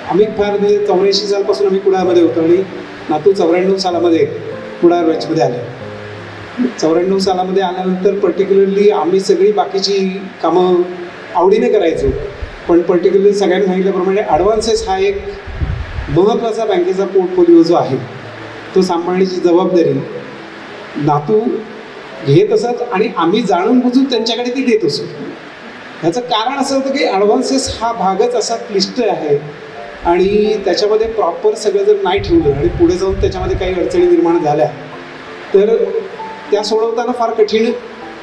आम्ही फार 84 सालपासून आम्ही कुडाळमध्ये होतो आणि नातू 94 सालामध्ये कुडाळ ब्रँचमध्ये आले. 94 सालामध्ये आल्यानंतर पर्टिक्युलरली आम्ही सगळी बाकीची कामं आवडीने करायचो, पण पर्टिक्युलरली सगळ्यांनी सांगितल्याप्रमाणे ॲडव्हान्सेस हा एक महत्त्वाचा बँकेचा पोर्टफोलिओ जो आहे तो सांभाळण्याची जबाबदारी नातू घेत असत आणि आम्ही जाणून बुजून त्यांच्याकडे ती देत असतो. ह्याचं कारण असं होतं की ॲडव्हान्सेस हा भागच असा क्लिष्ट आहे आणि त्याच्यामध्ये प्रॉपर सगळं जर नाही ठेवलं आणि पुढे जाऊन त्याच्यामध्ये काही अडचणी निर्माण झाल्या तर त्या सोडवताना फार कठीण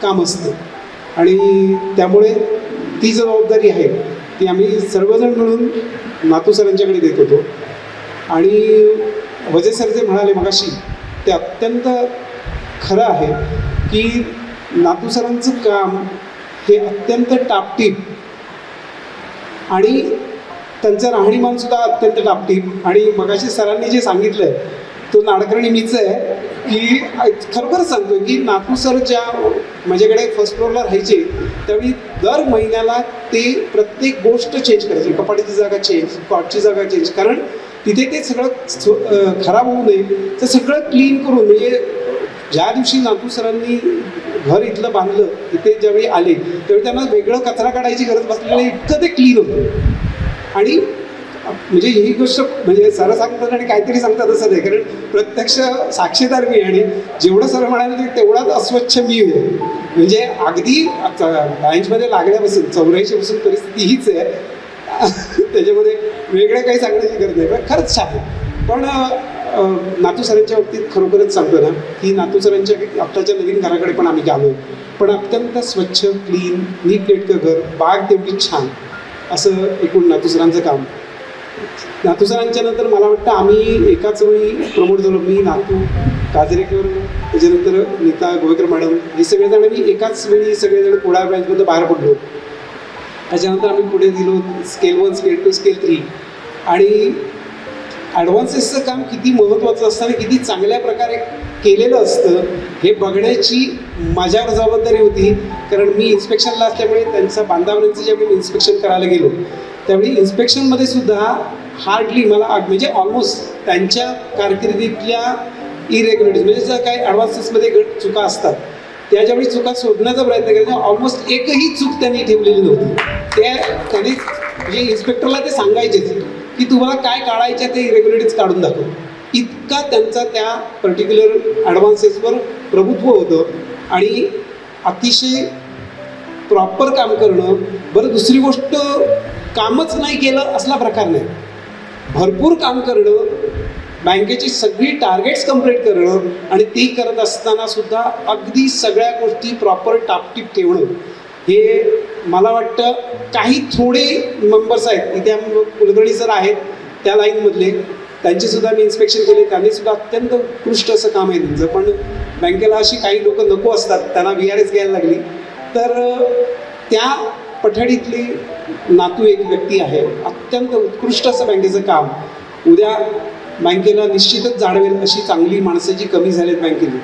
काम असतं आणि त्यामुळे ती जबाबदारी आहे ती आम्ही सर्वजण मिळून नातू सरांच्याकडे देत होतो. आणि वजे सर जे म्हणाले मगाशी ते अत्यंत खरं आहे की नातू सरांचं काम हे अत्यंत टापटीप आणि त्यांचं राहणीमानसुद्धा अत्यंत टापटीप. आणि मगाशी सरांनी जे सांगितलं आहे तो नाडकर्णी मीच आहे की खरोखरच सांगतो की नातू सर ज्या माझ्याकडे फर्स्ट फ्लोअरला राहायचे त्यावेळी दर महिन्याला ते प्रत्येक गोष्ट चेंज करायचे. कपाटीची जागा चेंज, कॉटची जागा चेंज, कारण तिथे ते सगळं खराब होऊ नये तर सगळं क्लीन करून, म्हणजे ज्या दिवशी नातू सरांनी घर इथलं बांधलं इथे ज्यावेळी आले त्यावेळी त्यांना वेगळं कचरा काढायची गरज बसलेलं इतकं ते क्लीन होतं. आणि म्हणजे ही गोष्ट म्हणजे सर सांगतात आणि काहीतरी सांगतात असं नाही, कारण प्रत्यक्ष साक्षीदार मी आणि जेवढं सर म्हणाले तेवढाच अस्वच्छ मी आहे. म्हणजे अगदी ब्रँचमध्ये लागल्यापासून 84 पासून परिस्थिती हीच आहे, त्याच्यामध्ये वेगळं काही सांगण्याची गरज नाही. पण खरंच छान आहे. पण नातू सरांच्या बाबतीत खरोखरच सांगतो ना की नातू सरांच्या आत्ताच्या नवीन घराकडे पण आम्ही गेलो, पण अत्यंत स्वच्छ, क्लीन, नीटनेटकं घर, बाग तेवढी छान, असं एकूण नातू सरांचं काम. नातू सरांच्या नंतर मला वाटतं आम्ही एकाच वेळी प्रमोट झालो. मी, नातू काजरेकर, त्याच्यानंतर नीता गोवेकर मॅडम, हे सगळेजण मी एकाच वेळी सगळेजण कुडाळ ब्रँचमध्ये बाहेर पडलो. त्याच्यानंतर आम्ही पुढे दिलो स्केल 1, स्केल 2, स्केल 3. आणि ॲडव्हान्सेसचं काम किती महत्त्वाचं असतं आणि किती चांगल्या प्रकारे केलेलं असतं हे बघण्याची माझ्यावर जबाबदारी होती, कारण मी इन्स्पेक्शनला असल्यामुळे त्यांचा बांधावऱ्यांचं ज्यावेळी मी इन्स्पेक्शन करायला गेलो त्यावेळी इन्स्पेक्शनमध्ये सुद्धा हार्डली मला म्हणजे ऑलमोस्ट त्यांच्या कारकिर्दीतल्या इरेग्युलरिटीज म्हणजे जर काही ॲडव्हान्सेसमध्ये चुका असतात त्या ज्यावेळी चुका शोधण्याचा प्रयत्न केला ऑलमोस्ट एकही चूक त्यांनी ठेवलेली नव्हती. त्यांनी म्हणजे इन्स्पेक्टरला ते सांगायचेच की तुम्हाला काय काढायच्या ते इरेग्युलरिटीज काढून दाखव. इतका त्यांचा त्या पर्टिक्युलर ॲडव्हान्सेसवर प्रभुत्व होतं आणि अतिशय प्रॉपर काम करणं. बरं, दुसरी गोष्ट कामच नाही केलं असला प्रकार नाही, भरपूर काम करणं, बँकेची सगळी टार्गेट्स कंप्लीट करणं आणि ती करत असताना सुद्धा अगदी सगळ्या गोष्टी प्रॉपर टापटीप ठेवणं. हे मला वाटतं काही थोडे मेंबर्स आहेत इथे, कुलकर्णी सर आहेत त्या लाईनमधले, त्यांचेसुद्धा मी इन्स्पेक्शन केले, त्यांनीसुद्धा अत्यंत उत्कृष्ट असं काम आहे त्यांचं. पण बँकेला अशी काही लोक नको असतात, त्यांना VRS घ्यायला लागली, तर त्या पठडीतली नातू एक व्यक्ती आहे, अत्यंत उत्कृष्ट असं बँकेचं काम उद्या बँकेला निश्चितच जाणवेल. अशी चांगली माणसं जी कमी झालीत बँकेची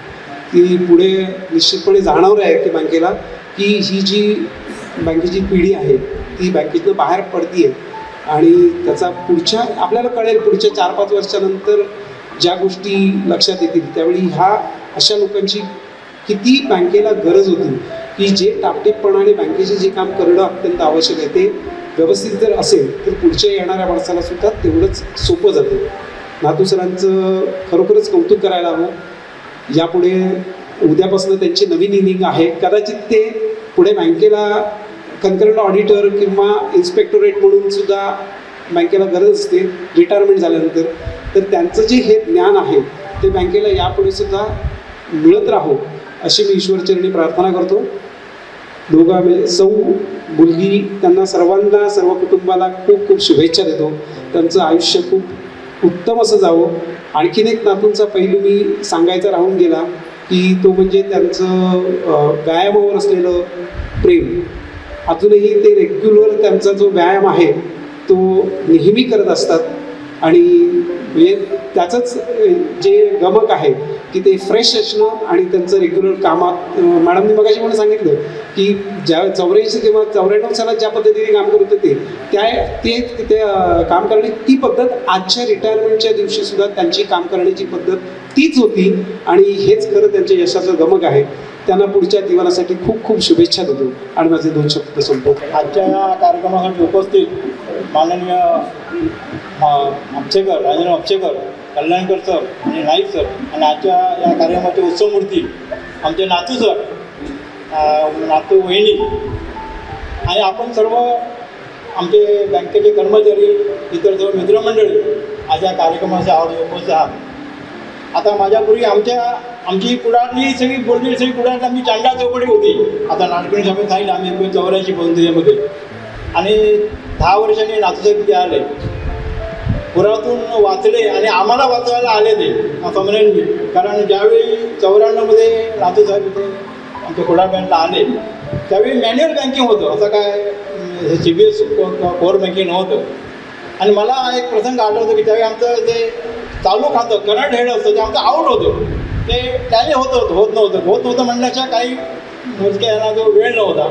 ती पुढे निश्चितपणे जाणवलं आहे की बँकेला की ही जी बँकेची पिढी आहे ती बँकेतनं बाहेर पडती आहे आणि त्याचा पुढच्या आपल्याला कळेल पुढच्या 4-5 वर्षानंतर ज्या गोष्टी लक्षात येतील त्यावेळी ह्या अशा लोकांची किती बँकेला गरज होती की जे टापटीपपणाने बँकेचे जे काम करणं अत्यंत आवश्यक आहे ते व्यवस्थित जर असेल तर पुढच्या येणाऱ्या माणसाला सुद्धा तेवढंच सोपं जातं. नातू सरांचं खरोखरच कौतुक करायला हवं. यापुढे उद्यापासून त्यांची नवीन इनिंग आहे. कदाचित ते पुढे बँकेला कन्करंट ऑडिटर किंवा इन्स्पेक्टोरेट म्हणून सुद्धा बँकेला गरज असते रिटायरमेंट झाल्यानंतर, तर त्यांचं जे हे ज्ञान आहे ते बँकेला यापुढे सुद्धा मिळत राहो अशी मी ईश्वरचरणी प्रार्थना करतो. दोघा सौ मुलगी त्यांना सर्वांना, सर्व कुटुंबाला खूप खूप शुभेच्छा देतो. त्यांचं आयुष्य खूप उत्तम असं जावं. आणखीन एक नातूंचा पैलू मी सांगायचा राहून गेला की तो म्हणजे त्यांचं व्यायामावर असलेलं प्रेम. अजूनही ते रेग्युलर त्यांचा जो व्यायाम आहे तो नेहमी करत असतात आणि म्हणजे त्याचंच जे गमक आहे की ते फ्रेश असणं आणि त्यांचं रेग्युलर कामात. मॅडमनी मगाशी मला सांगितलं की ज्या 84 किंवा 94 सालात ज्या पद्धतीने काम करत होते ते काम करण्याची ती पद्धत आजच्या रिटायरमेंटच्या दिवशीसुद्धा त्यांची काम करण्याची पद्धत तीच होती आणि हेच खरं त्यांच्या यशाचं गमक आहे. त्यांना पुढच्या जीवनासाठी खूप खूप शुभेच्छा देतो आणि माझे 2 शब्द संपतो. आजच्या या कार्यक्रमासाठी उपस्थित माननीय आमचेकर, राजेंद्र आमचेकर, कल्याणकर सर आणि नाईक सर आणि आजच्या या कार्यक्रमाचे उत्सवमूर्ती आमचे नातू सर, नातू वहिनी आणि आपण सर्व आमचे बँकेचे कर्मचारी, इतर सर्व मित्रमंडळी आज या कार्यक्रमाच्या आवडी उपस्थित आहात. आता माझ्यापूर्वी आमची कुडाळली सगळी बोललेली सगळी कुडाळली आमची चांडा चौकडी होती. आता नाटकणी सभेत सांगितलं आम्ही 1984 पासून त्याच्यामध्ये, आणि 10 वर्षांनी नातूसाहेब ते आले, पुरातून वाचले आणि आम्हाला वाचवायला आले ते, असं म्हणेन मी. कारण ज्यावेळी 94 नातूसाहेब इथे आमच्या कुडाळ बँकला आले त्यावेळी मॅन्युअल बँकिंग होतं, असं काय CBS कोर बँकिंग नव्हतं. आणि मला एक प्रसंग आठवतो की त्यावेळी आमचं ते चालू खातं करंट हेड असतं ते आमचं आऊट होतं, ते त्याने होत नव्हतं म्हणण्याच्या काही मोजक्या यांना जो वेळ नव्हता.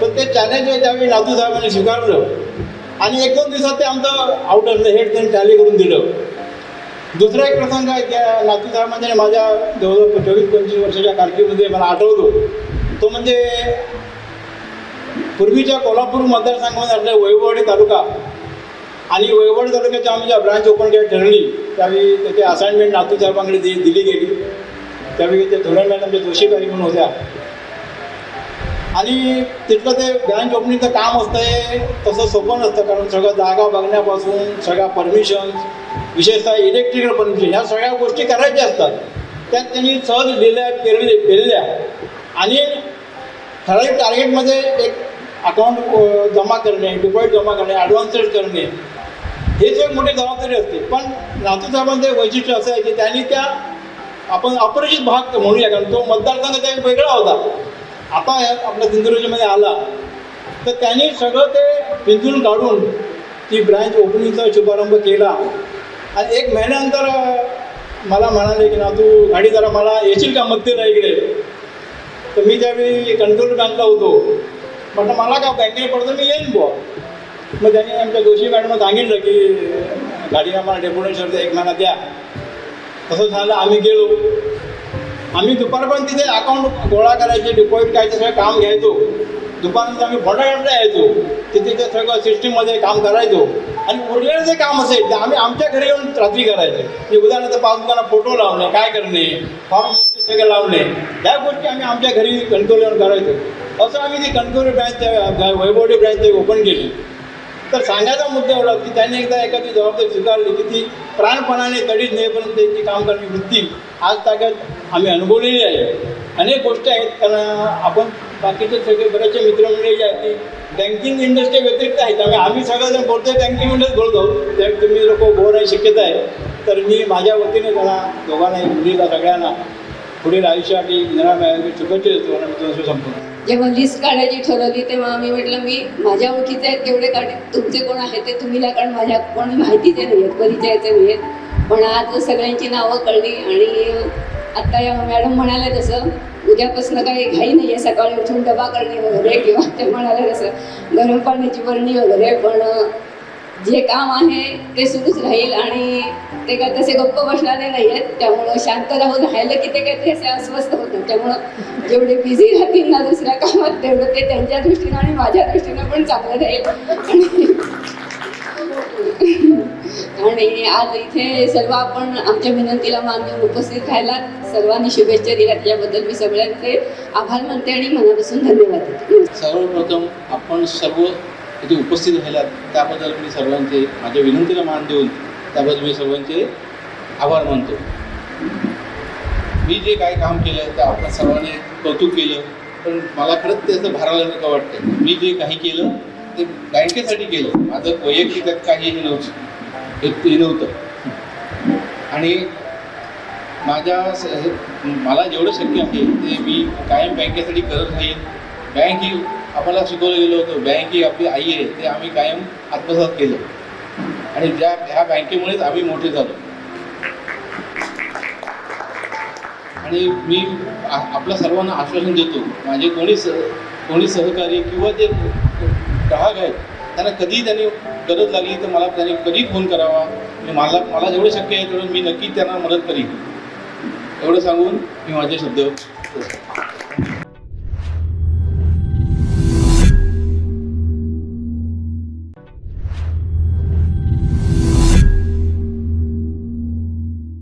तर ते चॅलेंज त्यावेळी नातू साहेबांनी स्वीकारलं आणि 1-2 दिवसात ते आमचं आउट ऑफ द हेड त्यांनी टॅली करून दिलं. दुसरा एक प्रसंग आहे त्या नातू साहेबांच्या माझ्या जवळजवळ 24-25 वर्षाच्या कारकिर्दीमध्ये मला आठवतो, तो म्हणजे पूर्वीच्या कोल्हापूर मतदारसंघामध्ये आपल्या वैभववाडी तालुका आणि वैभववाडी तालुक्याच्या आम्ही ज्या ब्रांच ओपन केली ठरली त्यावेळी त्याची असाइनमेंट नातू साहेबांकडे दिली गेली. त्यावेळी ते थोड्या वेळात आमच्या जोशीबाई म्हणून होत्या आणि तिथलं ते ब्रांच ओपनिंगचं काम असतं हे तसं सोपं नसतं, कारण सगळं जागा बघण्यापासून सगळ्या परमिशन्स, विशेषतः इलेक्ट्रिकल परमिशन, ह्या सगळ्या गोष्टी करायच्या असतात. त्यात त्यांनी सहज पेरल्या आणि ठराविक टार्गेटमध्ये एक अकाउंट जमा करणे, डिपॉझिट जमा करणे, ॲडव्हान्सेस करणे, हेच एक मोठी जबाबदारी असते. पण नातू साहेबांचं वैशिष्ट्य असं आहे की त्यांनी त्या आपण अपरिचित भाग म्हणूया, कारण तो मतदारसंघ त्या वेगळा होता. आता आपल्या सिंधुदुर्गमध्ये आला तर त्यांनी सगळं ते पिंजून काढून ती ब्रँच ओपनिंगचा शुभारंभ केला. आणि 1 महिन्यानंतर मला म्हणाले की ना तू गाडी जरा मला येशील का मध्येला इकडे. तर मी त्यावेळी कंट्रोल बँकला होतो, म्हटलं मला का बँकेला पडतो मी येईन बुवा. मग त्यांनी आमच्या जोशी मॅडमला सांगितलं की गाडी आम्हाला डेप्युटेशनचं 1 महिना द्या. तसं झालं, आम्ही गेलो. आम्ही दुपारपर्यंत तिथे अकाउंट गोळा करायचे, डिपॉझिट करायचं सगळं काम घ्यायचो. दुपारनंतर आम्ही फोंडाघाटला यायचो, तिथे ते सगळं सिस्टीममध्ये काम करायचो. आणि उरलेलं जे काम असेल ते आम्ही आमच्या घरी येऊन रात्री करायचे. की उदाहरणार्थ पासबुकांना फोटो लावणे, काय करणे, फॉर्म सगळं लावणे, या गोष्टी आम्ही आमच्या घरी कंट्रोल येऊन करायचो. असं आम्ही ती control branch Vaibhavwadi branch open केली. तर सांगायचा मुद्दा एवढा की त्यांनी एकदा एखादी जबाबदारी स्वीकारली की ती प्राणपणाने तडीत नेपर्यंत त्यांची काम करण्याची वृत्ती आज ताकद आम्ही अनुभवलेली आहे. अनेक गोष्टी आहेत, कारण आपण बाकीचे सगळे बरेचसे मित्रमंडळी जे आहेत ती बँकिंग इंडस्ट्री व्यतिरिक्त आहेत. आम्ही सगळेजण बोलतोय बँकिंग इंडस्ट्री बोलतो, त्या तुम्ही लोक बोर आहे शक्यता आहे. तर मी माझ्या वतीने त्यांना दोघांना मुलीला सगळ्यांना पुढील आयुष्यासाठी निराळ मिळाली शुभेच्छा देतो आणि मी संपूर्ण. जेव्हा लिस्ट काढायची ठरवली तेव्हा मी म्हटलं मी माझ्या ओळखीचे आहेत तेवढे काढे, तुमचे कोण आहेत ते तुम्ही ला, कारण माझ्या कोणी माहितीचे नाही आहेत, परिचयाचे नाही आहेत. पण आज सगळ्यांची नावं कळली आणि आत्ता या मॅडम म्हणाल्या तसं उद्यापासून काही घाई नाही आहे, सकाळी उठून डबा करणे वगैरे किंवा ते म्हणाले तसं गरम पाण्याची बरणी वगैरे, पण जे काम आहे ते सुरूच राहील आणि ते काय तसे गप्प बसणारे नाही आहेत. त्यामुळं शांत राहून राहिलं की ते काहीतरी असे अस्वस्थ होतं. त्यामुळं जेवढे बिझी राहतील ना दुसऱ्या कामात तेवढं ते त्यांच्या दृष्टीनं आणि माझ्या दृष्टीनं पण चांगलं राहील. आणि आज इथे सर्व आपण आमच्या विनंतीला मान देऊन उपस्थित राहिला, सर्वांनी शुभेच्छा दिल्या त्याच्याबद्दल मी सगळ्यांचे आभार मानते आणि मनापासून धन्यवाद देते. सर्वप्रथम आपण सर्व इथे उपस्थित राहिलात त्याबद्दल मी सर्वांचे माझ्या विनंतीला मान देऊन त्याबद्दल मी सर्वांचे आभार मानतो. मी जे काही काम केलं तर आपण सर्वांनी कौतुक केलं, पण मला खरंच त्याचं भारावल्यासारखं वाटतं. मी जे काही केलं ते बँकेसाठी केलं, माझं वैयक्तिक काहीही नव्हतं. आणि मला जेवढं शक्य आहे ते मी कायम बँकेसाठी करत राहील. बँक ही आम्हाला शिकवलं गेलं होतं, बँक ही आपली आई आहे, ते आम्ही कायम आत्मसात केलं आणि ह्या बँकेमुळेच आम्ही मोठे झालो. आणि मी आपल्या सर्वांना आश्वासन देतो, माझे कोणी सहकारी किंवा जे ग्राहक आहेत त्यांना कधी त्यांनी गरज लागली तर मला त्यांनी कधी फोन करावा. मला जेवढं शक्य आहे तेवढं मी नक्की त्यांना मदत करीन. एवढं सांगून मी माझे शब्द